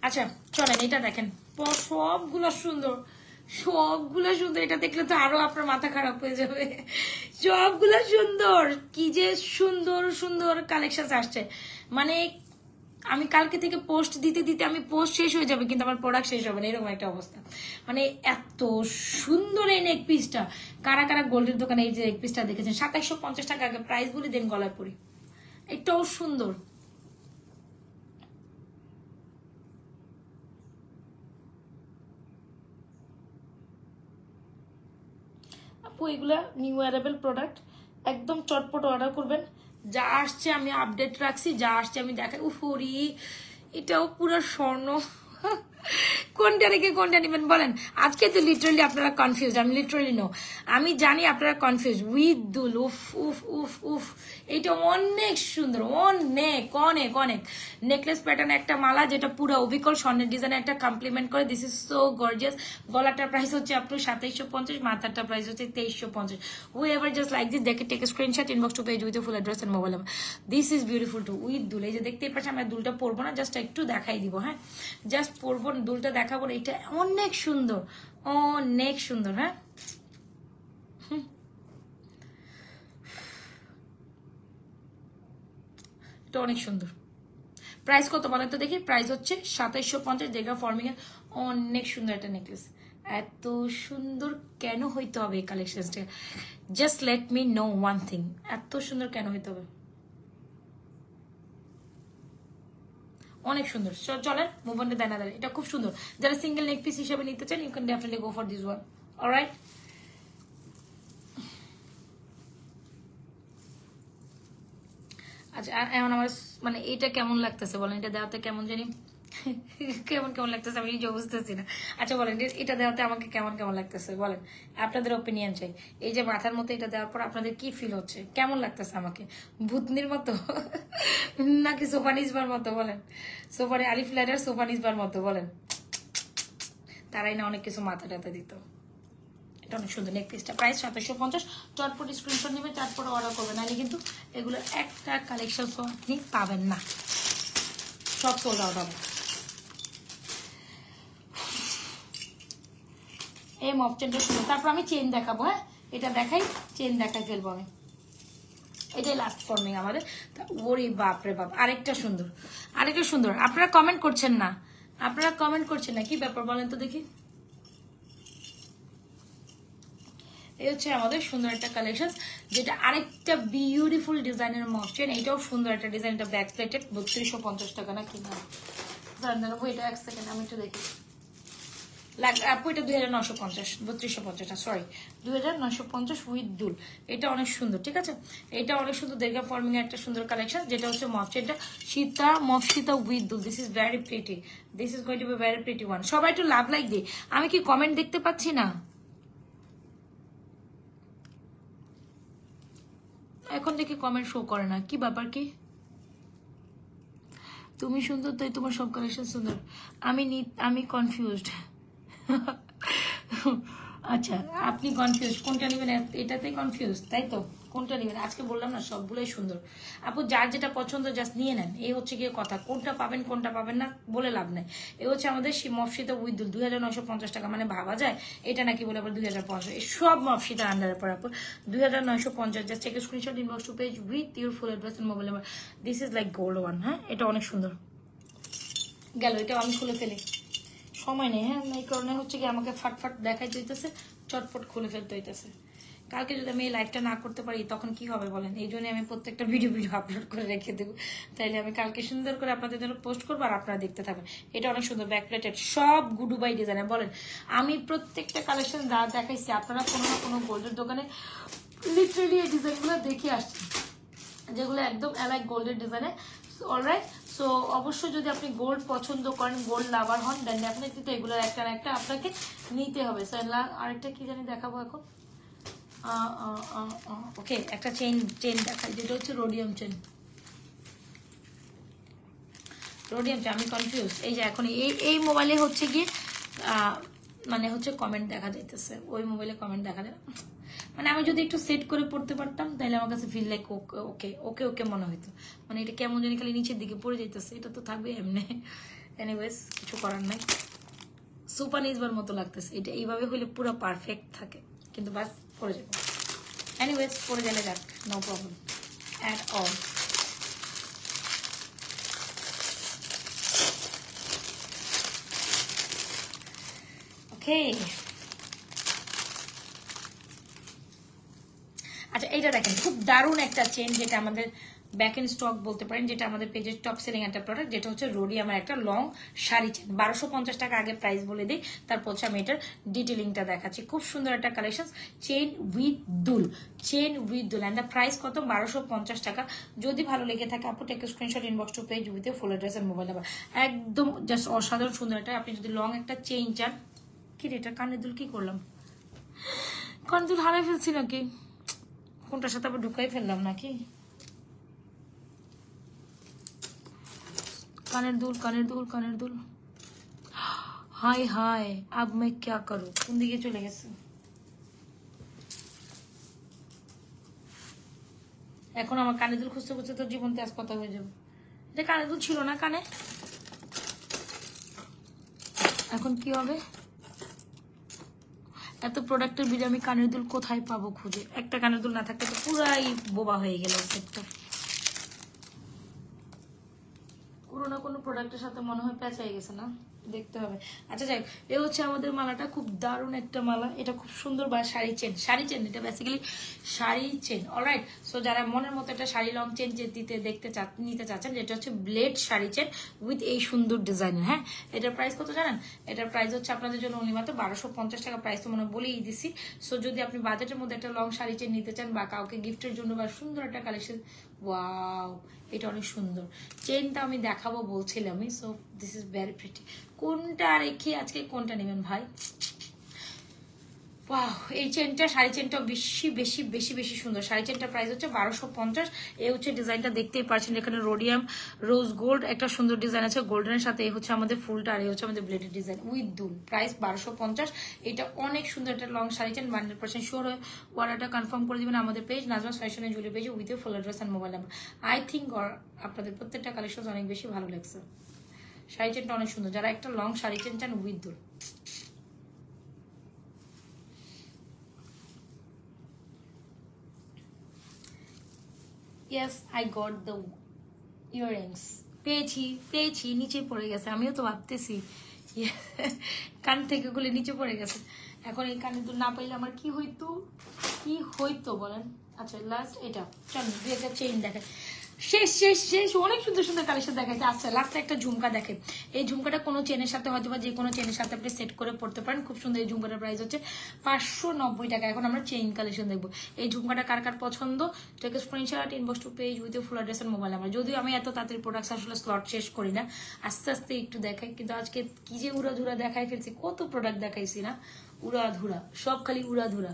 আচ্ছা চলেন, এটা দেখেন, সবগুলো সুন্দর, সবগুলো সুন্দর। এটা দেখলে তো আরো আপনার মাথা খারাপ হয়ে যাবে। সবগুলো সুন্দর, কি যে সুন্দর সুন্দর কালেকশন আসছে। মানে আমি কালকে থেকে পোস্ট দিতে দিতে আমি পোস্ট শেষ হয়ে যাবে, কিন্তু আমার প্রোডাক্ট শেষ হবে না, এরকম একটা অবস্থা। মানে এত সুন্দর এই নেক পিসটা। কারা কারা গোল্ডের দোকানে এই যে নেক পিসটা দেখেছেন? 2750 টাকা। আগে প্রাইস বলে দেন, গলায় পরি। এটাও সুন্দর। আপু এগুলা নিউ অ্যারাইভেল প্রোডাক্ট, একদম চটপট অর্ডার করবেন। যা আসছে আমি আপডেট রাখছি, যা আসছে আমি দেখাই। উফরি, এটাও পুরো স্বর্ণ। কোনটা রেখে কোনটা নেবেন বলেন? আজকে তো লিটারালি আপনারা কনফিউজ, আমি লিটারালি নো, আমি জানি আপনারা কনফিউজ। উইথ দুল, উফ উফ উফ উফ, এটা অনেক সুন্দর, অনেক অনেক অনেক। নেকলেস প্যাটার্ন একটা মালা, যেটা পুরো অবিকল স্বর্ণের ডিজাইনে একটা কমপ্লিমেন্ট করে। This is so gorgeous. গলাটার প্রাইস হচ্ছে আপনার 2750, মাথারটা প্রাইস হচ্ছে 2350। Whoever just like this, দেখে take screenshot, inbox to page with full address and mobile number. This is beautiful too with দুল। এই যে দেখতেই পাচ্ছি, আমরা দুলটা পরবো না, জাস্ট একটু দেখাই দিব, হ্যাঁ, জাস্ট পরবো, দুলটা দেখাবো। এটা অনেক সুন্দর, অনেক সুন্দর। হ্যাঁ, এটা অনেক সুন্দর। প্রাইস কত বলেন তো দেখি? প্রাইস হচ্ছে 2750। যেটা ফর্মিং এর অনেক সুন্দর একটা নেকলেস। এত সুন্দর কেন হইতে হবে এই কালেকশনটা? Just let me no one thing, এত সুন্দর কেন হইতে হবে? অনেক সুন্দর। চলেন মুভ অন টু দ্যানাদার। এটা খুব সুন্দর। যারা সিঙ্গেল নেক পিস হিসেবে নিতে চান, you can definitely go for this one. Alright, আচ্ছা এখন আমার মানে এটা কেমন লাগতেছে বলেন? এটা দেওয়াতে কেমন জানি কেমন কেমন লাগতেছে আমি নিজে বুঝতেছি না। আচ্ছা বলেন এটা দেওয়াতে আমাকে কেমন কেমন লাগতেছে বলেন, আপনাদের ওপিনিয়ন চাই। এই যে মাথার মতো এটা দেওয়ার পর আপনাদের কি ফিল হচ্ছে, কেমন লাগতেছে আমাকে? ভূতনির মতো নাকি সোফানিসবার মতো বলেন? সোফানি আলিফ লাইডার সোফানিসবার মতো বলেন? তারাই না অনেক কিছু মাথা টাথা দিত। এটা অনেক সুন্দর নেক পিসটা, প্রাইস 2750। চটপট স্ক্রিনশট নেবেন, চটপট অর্ডার করবেন, নাহলে কিন্তু এগুলো একটা কালেকশন আপনি পাবেন না, সব সোল্ড আউট হবে। এই মফ চেনটা সুন্দর। তারপর আমি চেন দেখাবো, হ্যাঁ এটা দেখাই, চেন দেখাই ফেলবো আমি। এটাই লাস্ট ফর্মিং আমাদের। ওরে বাপ রে বাপ, আরেকটা সুন্দর, আরেকটা সুন্দর। আপনারা কমেন্ট করছেন না, আপনারা কমেন্ট করছেন না, কি ব্যাপার বলেন তো দেখি। এই হচ্ছে আমাদের সুন্দর একটা কালেকশন, যেটা আরেকটা বিউটিফুল ডিজাইনের মফ চেন। এইটাও সুন্দর একটা ডিজাইন, এটা ব্যাক প্লেটেড, 3250 টাকা না কি না? জানাবো এটা এক সেকেন্ড আমি একটু দেখি। আপু এটা 2950, 3250 না সরি 2950 উইথ দুল। এটা অনেক সুন্দর, ঠিক আছে, এটা অনেক সুন্দর। দেখা ফর্মিং এর একটা সুন্দর কালেকশন, যেটা হচ্ছে মফ চেনটা সীতা, মফ সীতা উইথ দুল। This is very pretty, this is going to be very pretty one. সবাই একটু লাভ লাইক দিই। আমি কি কমেন্ট দেখতে পাচ্ছি না? এখন দেখি কমেন্ট শো করে না, কি ব্যাপার কি? তুমি সুন্দর তাই তোমার সব কালেকশন সুন্দর। আমি কনফিউজড। আচ্ছা আপনি কনফিউজ, কোনটা নেবেন এটাতে কনফিউজ তাই তো? কোনটা নেবেন? আজকে বললাম না সবগুলোই সুন্দর। আপু যার যেটা পছন্দ জাস্ট নিয়ে নেন, এই হচ্ছে গিয়ে কথা। কোনটা পাবেন কোনটা পাবেন না বলে লাভ নাই। এ হচ্ছে আমাদের মফসিতা উইথ 2950 টাকা, মানে ভাবা যায় এটা নাকি বলে আবার 2050। এই সব মফসিতা আন্ডারের পর আপু 2950। Just check screenshot inbox to page with your full address and mobile number. This is like gold one. হ্যাঁ এটা অনেক সুন্দর। গেল, এটা আমি খুলে ফেলি, সময় নেই। হ্যাঁ এই কারণে হচ্ছে কি আমাকে ফাটফাট দেখাইতে হইতেছে, চটপট খুলে ফেলতে হইতেছে। কালকে যদি আমি এই লাইভটা না করতে পারি তখন কি হবে বলেন? এই জন্য আমি প্রত্যেকটা ভিডিও আপলোড করে রেখে দেবো, তাইলে আমি কালকে সুন্দর করে আপনাদের জন্য পোস্ট করবো আর আপনারা দেখতে থাকবেন। এটা অনেক সুন্দর ব্যাক প্লেটেড, সব গুডুবাই ডিজাইনের। বলেন আমি প্রত্যেকটা কালেকশন যা দেখাইছি আপনারা কোনো না কোনো গোল্ডের দোকানে লিটারেলি এই ডিজাইনগুলো দেখে আসছেন, যেগুলো একদম অ্যালাইক গোল্ডের ডিজাইনে। অলরাইট, সো অবশ্যই যদি আপনি গোল্ড পছন্দ করেন, গোল্ড লাভার হন, দেন ডেফিনেটলি তো এগুলোর একটা না একটা আপনাকে নিতে হবে। সো আরেকটা কি জানি দেখাবো এখন। ওকে একটা চেন দেখাই, যেটা হচ্ছে রোডিয়াম চেন। রোডিয়াম চেন, আমি কনফিউজ। এই যে এখন এই মোবাইলে হচ্ছে গিয়ে মানে হচ্ছে কমেন্ট দেখা যাইতেছে, ওই মোবাইলে কমেন্ট দেখা যায়। মানে আমি যদি একটু সেট করে পড়তে পারতাম তাহলে আমার কাছে ফিল লাইক ওকে ওকে ওকে ওকে মনে হইতো। মানে এটা কেমন জানি খালি নিচের দিকে পড়ে যাইতেছে, এটা তো থাকবে এমনি। এনিওয়েজ কিছু করার নাই, সুপার নিজবার মতো লাগতেছে। এটা এইভাবে হইলে পুরো পারফেক্ট থাকে, কিন্তু বাস পড়ে যাবে। এনিওয়েজ পড়ে গেলে যাক, নো প্রবলেম অ্যাট অল। ওকে আচ্ছা এইটা দেখেন, খুব দারুণ একটা চেন, যেটা আমাদের ব্যাক এন্ড স্টক বলতে পারেন, যেটা আমাদের পেজের টপ সেলিং একটা প্রোডাক্ট, যেটা হচ্ছে রোডিয়ামের একটা লং শাড়ি চেন। 1250 টাকা আগে প্রাইস বলে দিই, তারপর হচ্ছে আমি এটার ডিটেলিংটা দেখাচ্ছি। খুব সুন্দর একটা কালেকশন, চেন উইথ দুল, চেন উইথ দুল। অ্যান্ড দ্য প্রাইস কত? 1250 টাকা। যদি ভালো লেগে থাকে আপু take screenshot inbox to page with full address and mobile number. একদম জাস্ট অসাধারণ সুন্দর একটা। আপনি যদি লং একটা চেইন চান, কি রে এটা কানের দুল কি করলাম? কানের দুল হারাই ফেলছি নাকি? কোনটার সাথে আবার ঢুকাই ফেললাম নাকি? কানের দুল কানের দুল কানের দুল, হাই হাই আব मैं क्या करूं? কোন দিকে চলে গেছে? এখন আমার কানের দুল খুঁজতে খুঁজতে তো জীবন তেজ কথা হয়ে যাবে। এটা কানের দুল ছিল না কানে, এখন কি হবে? এত প্রোডাক্টের ভিড়ে আমি কানের দুল কোথায় পাবো খুঁজে? একটা কানের দুল না থাকলে তো পুরাই বোবা হয়ে গেল সেটটা। কোনো না কোনো প্রোডাক্টের সাথে মনে হয় পেঁচাই গেছে না, দেখতে হবে। আচ্ছা যাই, এ হচ্ছে আমাদের মালাটা, খুব দারুণ একটা মালা। এটা খুব সুন্দর, বা শাড়ি চেন, শাড়ি চেন, এটা basically sari chain. Alright, so যারা মনের মতো একটা শাড়ি লং চেন নিতে চাচ্ছেন, যেটা হচ্ছে ব্লেড শাড়ি চেন উইথ এই সুন্দর ডিজাইনের। হ্যাঁ এটার প্রাইস কত জানেন? এটার প্রাইস হচ্ছে আপনাদের জন্য অনলি মাত্র 1250 টাকা। প্রাইস তো মনে বলেই দিছি। সো যদি আপনি বাজেটের মধ্যে একটা লং শাড়ি চেন নিতে চান, বা কাউকে গিফটের জন্য, বা সুন্দর একটা কালেকশন ওয়াও, এটা অনেক সুন্দর। চেনটা আমি দেখাবো বলছিলামই। So this is very pretty. কোনটা রেখে আজকে কোনটা নেবেন ভাই? ওয়াও, এই চেনটা, শাড়ি চেনটা বেশি বেশি বেশি বেশি সুন্দর। শাড়ি চেনটা প্রাইস হচ্ছে 1250। এই হচ্ছে ডিজাইনটা, দেখতেই পাচ্ছেন এখানে রোডিয়াম রোজ গোল্ড একটা সুন্দর ডিজাইন আছে গোল্ডেনের সাথে। এই হচ্ছে আমাদের ফুলটা, আর এই হচ্ছে আমাদের ব্লেডের ডিজাইন উইথ দুল। প্রাইস 1250। এটা অনেক সুন্দর একটা লং শাড়ি চেন। 100% শিওর হয়ে অর্ডারটা কনফার্ম করে দিবেন আমাদের page Nazma's fashion and jewellery পেজে with full address and mobile number. I think আপনাদের প্রত্যেকটা কালেকশন অনেক বেশি ভালো লাগছে। শাড়ি চেনটা অনেক সুন্দর, যারা একটা লং শাড়ি চেন চান উইথ দুল। Yes, I got the earrings. পেয়েছি নিচে পড়ে গেছে, আমিও তো ভাবতেছি কান থেকে গুলো নিচে পড়ে গেছে। এখন এই কানে তো না পাইলে আমার কি হইতো বলেন। আচ্ছা লাস্ট এটা, চলো দুই একটা চেইন দেখে শেষ শেষ শেষ। অনেক সুন্দর সুন্দর কালেকশন দেখাচ্ছে। আচ্ছা লাস্টে একটা ঝুমকা দেখে। এই ঝুমকাটা কোনো চেনের সাথে হয়তো বা যে কোনো চেনের সাথে আপনি সেট করে পড়তে পারেন, খুব সুন্দর। এই ঝুমকাটার প্রাইস হচ্ছে 590 টাকা। এখন আমরা চেইন কালেকশন দেখবো। এই ঝুমকাটা কার কার পছন্দ, take screenshot, inbox to page with full address and mobile number. যদিও আমি এত তাড়াতাড়ি প্রোডাক্টস আসলে স্লট শেষ করি না, আস্তে আস্তে একটু দেখাই, কিন্তু আজকে কি যে উড়াধুরা দেখাই ফেলছি। কত প্রোডাক্ট দেখাইছি না, উড়াধুরা, সব খালি উড়াধুরা।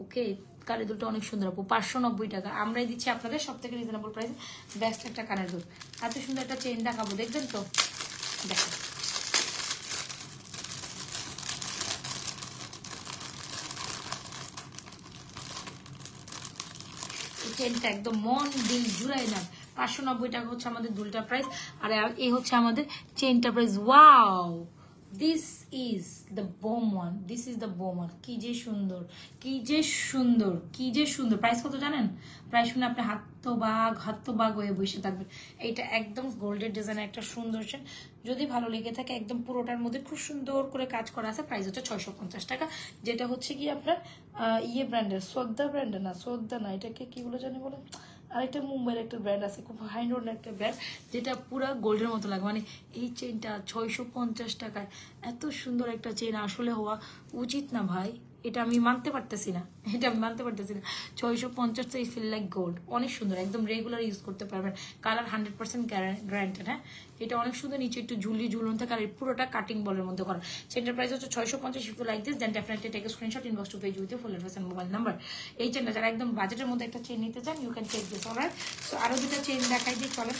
ওকে, কানের দুলটা অনেক সুন্দর আপু, 590 টাকা। আমরাই দিচ্ছি আপনাদের সব থেকে রিজনেবল প্রাইসে বেস্ট একটা কানের দুল। এত সুন্দর একটা চেন দেখাবো, দেখবেন তো? দেখো এই চেনটা একদম মন দিল জুড়াই না। 590 টাকা হচ্ছে আমাদের দুলটা প্রাইস, আর এই হচ্ছে আমাদের চেনটা price. Wow, this is the bomb one, this is the bomb one. কি যে সুন্দর, কি যে সুন্দর, কি যে সুন্দর। প্রাইস কত জানেন? প্রাইস শুনে আপনি হাতবাগ হয়ে বসে থাকবেন। এইটা একদম গোল্ডের ডিজাইনের একটা সুন্দর চেন। যদি ভালো লেগে থাকে, একদম পুরোটার মধ্যে খুব সুন্দর করে কাজ করা আছে। প্রাইস হচ্ছে 650 টাকা। যেটা হচ্ছে কি আপনার ব্র্যান্ডের, শ্রদ্ধা না, এটাকে কি বলে জানি বলে, আরেকটা মুম্বাইয়ের একটা ব্র্যান্ড আছে, খুব হাই নোট একটা ব্র্যান্ড, যেটা পুরো গোল্ডের মতো লাগে। মানে এই চেনটা 650 টাকায় এত সুন্দর একটা চেন আসলে হওয়া উচিত না ভাই। এটা আমি মানতে পারতেছি না, 650 তো ফিল লাইক গোল্ড। অনেক সুন্দর, একদম রেগুলার ইউজ করতে পারবেন। Colour 100% guaranteed. হ্যাঁ, এটা অনেক সুন্দর। নিচে একটু ঝুলন থাকে, আর পুরোটা কাটিং বলের মধ্যে করা। চেনটার প্রাইস হচ্ছে 650। If you like this then definitely take a screenshot, inbox to page with full address and mobile number. এই চেনটা যারা একদম বাজেটের মধ্যে একটা চেন নিতে চান, you can take this. Alright, so আরো দুটো চেন দেখাই দিয়ে চলেন।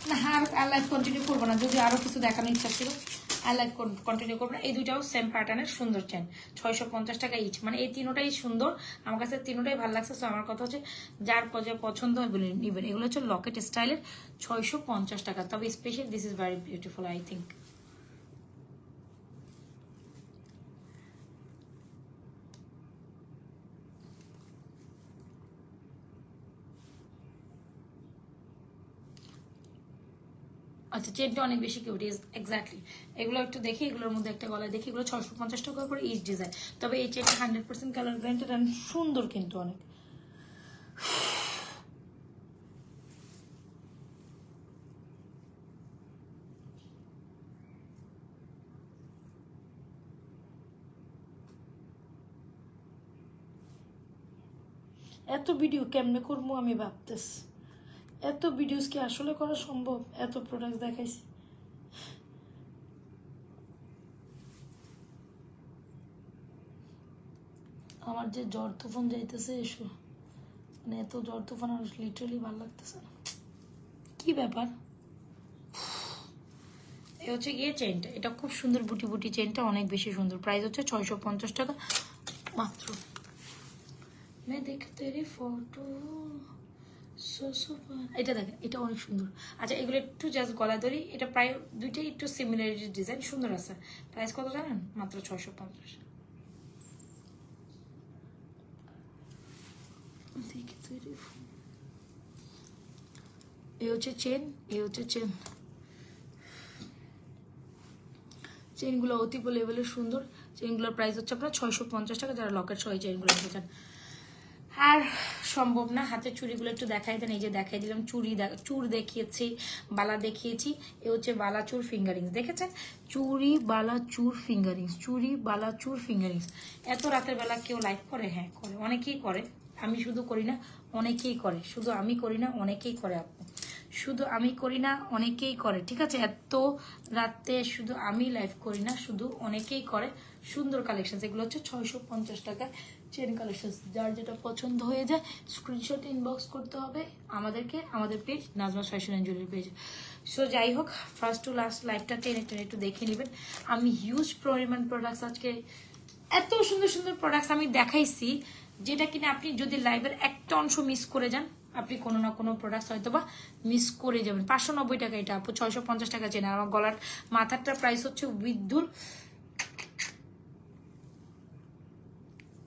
না, আর লাইভ কন্টিনিউ করবো না, যদি আরো কিছু দেখানোর ইচ্ছা ছিল আর লাইভ কন্টিনিউ করবো না। এই দুইটাও সেম প্যাটার্নের সুন্দর চেন, 650 টাকা ইচ। মানে এই তিনোটাই সুন্দর, আমার কাছে তিনোটাই ভালো লাগছে। তো আমার কথা হচ্ছে যার পছন্দ হয় বলে নিবেন। এগুলো হচ্ছে লকেট স্টাইলের, 650 টাকা। তবে special, this is very beautiful I think. আচ্ছা, চেনটা অনেক বেশি কিউট, এক্স্যাক্টলি। এগুলো একটু দেখি, এগুলোর মধ্যে একটা গলায় দেখি, এগুলো 650 টাকা করে ইচ ডিজাইন। তবে এই চেনটা 100% কালার গ্যারান্টেড এন্ড সুন্দর কিন্তু অনেক। এত ভিডিও কেমনে করবো আমি ভাবতেছি, এত ভিডিওস কি আসলে করা সম্ভব? এত প্রোডাক্ট দেখাইছি। আমার যে জ্বর তুফান যাইতেছে, এসো মানে এত জ্বর তুফান, আর লিটারালি ভালো লাগতেছে না। কি ব্যাপার? এ হচ্ছে গিয়ে চেনটা, এটা খুব সুন্দর বুটি বুটি চেনটা, অনেক বেশি সুন্দর। প্রাইস হচ্ছে 650 টাকা মাত্র। मैं देख तेरी फोटो এটা দেখেন, এটা অনেক সুন্দর। আচ্ছা, এগুলো একটু জাস্ট গলা ধরি, এটা প্রায় দুইটাই একটু সিমিলার ডিজাইন, সুন্দর আছে। প্রাইস কত জানেন? মাত্র 650। এই হচ্ছে চেন, এই হচ্ছে চেন। চেনগুলো অতীব লেভেলের সুন্দর। চেনগুলোর প্রাইস হচ্ছে আপনার 650 টাকা, যারা লকেট সহ চেনগুলো নিতে চান। আর সম্ভব না, হাতের চুড়িগুলো একটু দেখাই দেন। এই যে দেখাই দিলাম, চুর দেখিয়েছি, বালা দেখিয়েছি। এ হচ্ছে বালা চুর ফিঙ্গারিংস, দেখেছেন? চুড়ি বালা চুর ফিঙ্গারিংস, চুড়ি বালা চুর ফিঙ্গারিংস। এত রাতের বেলা কেউ লাইভ করে? হ্যাঁ করে, অনেকেই করে। আমি শুধু করি না, অনেকেই করে। শুধু আমি করি না, অনেকেই করে আপু। শুধু আমি করি না, অনেকেই করে, ঠিক আছে? এত রাতে শুধু আমি লাইভ করি না, শুধু অনেকেই করে। সুন্দর কালেকশন, এগুলো হচ্ছে 650 টাকায় চেন কালেকশন। যার যেটা পছন্দ হয়ে যায় স্ক্রিনশট ইনবক্স করতে হবে আমাদেরকে, আমাদের page Nazma's fashion and jewellery পেজে। সো যাই হোক, ফার্স্ট টু লাস্ট লাইভটা টেনে টেনে একটু দেখে নেবেন। আমি হিউজ পরিমাণ প্রোডাক্টস, আজকে এত সুন্দর সুন্দর প্রোডাক্টস আমি দেখাইছি, যেটা কিনা আপনি যদি লাইভের একটা অংশ মিস করে যান, আপনি কোনো না কোনো প্রোডাক্টস হয়তো বা মিস করে যাবেন। 590 টাকা এটা আপু, 650 টাকা চেন। আমার গলার মাথারটার প্রাইস হচ্ছে উইথদুল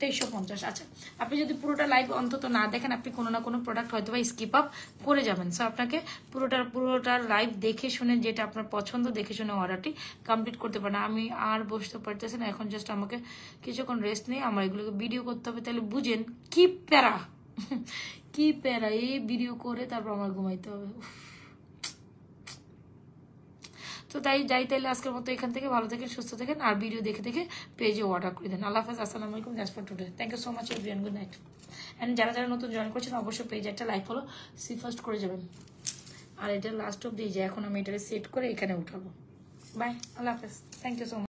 2350। আচ্ছা, আপনি যদি পুরোটা লাইভ অন্তত না দেখেন, আপনি কোনো না কোনো প্রোডাক্ট হয়তো বা স্কিপ আপ করে যাবেন। সো আপনাকে পুরোটার লাইভ দেখে শুনে, যেটা আপনার পছন্দ দেখে শুনে অর্ডারটি কমপ্লিট করতে পারেন। আমি আর বসতে পারতেছি না এখন, জাস্ট আমাকে কিছুক্ষণ রেস্ট নিয়ে আমার এগুলোকে ভিডিও করতে হবে। তাহলে বুঝেন কি প্যারা, কি প্যারা, এই ভিডিও করে তারপর আমার ঘুমাইতে হবে। তো তাই যাই, তাইলে আজকের মতো এখান থেকে ভালো থাকেন, সুস্থ থাকেন, আর ভিডিও দেখে দেখে পেজে অর্ডার করে দেন। আল্লাহ হাফেজ, আসসালামু আলাইকুম, that's for today. Thank you so much everyone, good night. And যারা যারা নতুন জয়েন করছেন অবশ্যই পেজে একটা লাইক ফলো সি ফার্স্ট করে যাবেন। আর এটা লাস্ট অব্দি, যে এখন আমি এটা সেট করে এখানে উঠাবো। বাই, আল্লাহ হাফেজ, থ্যাংক ইউ সো মাচ।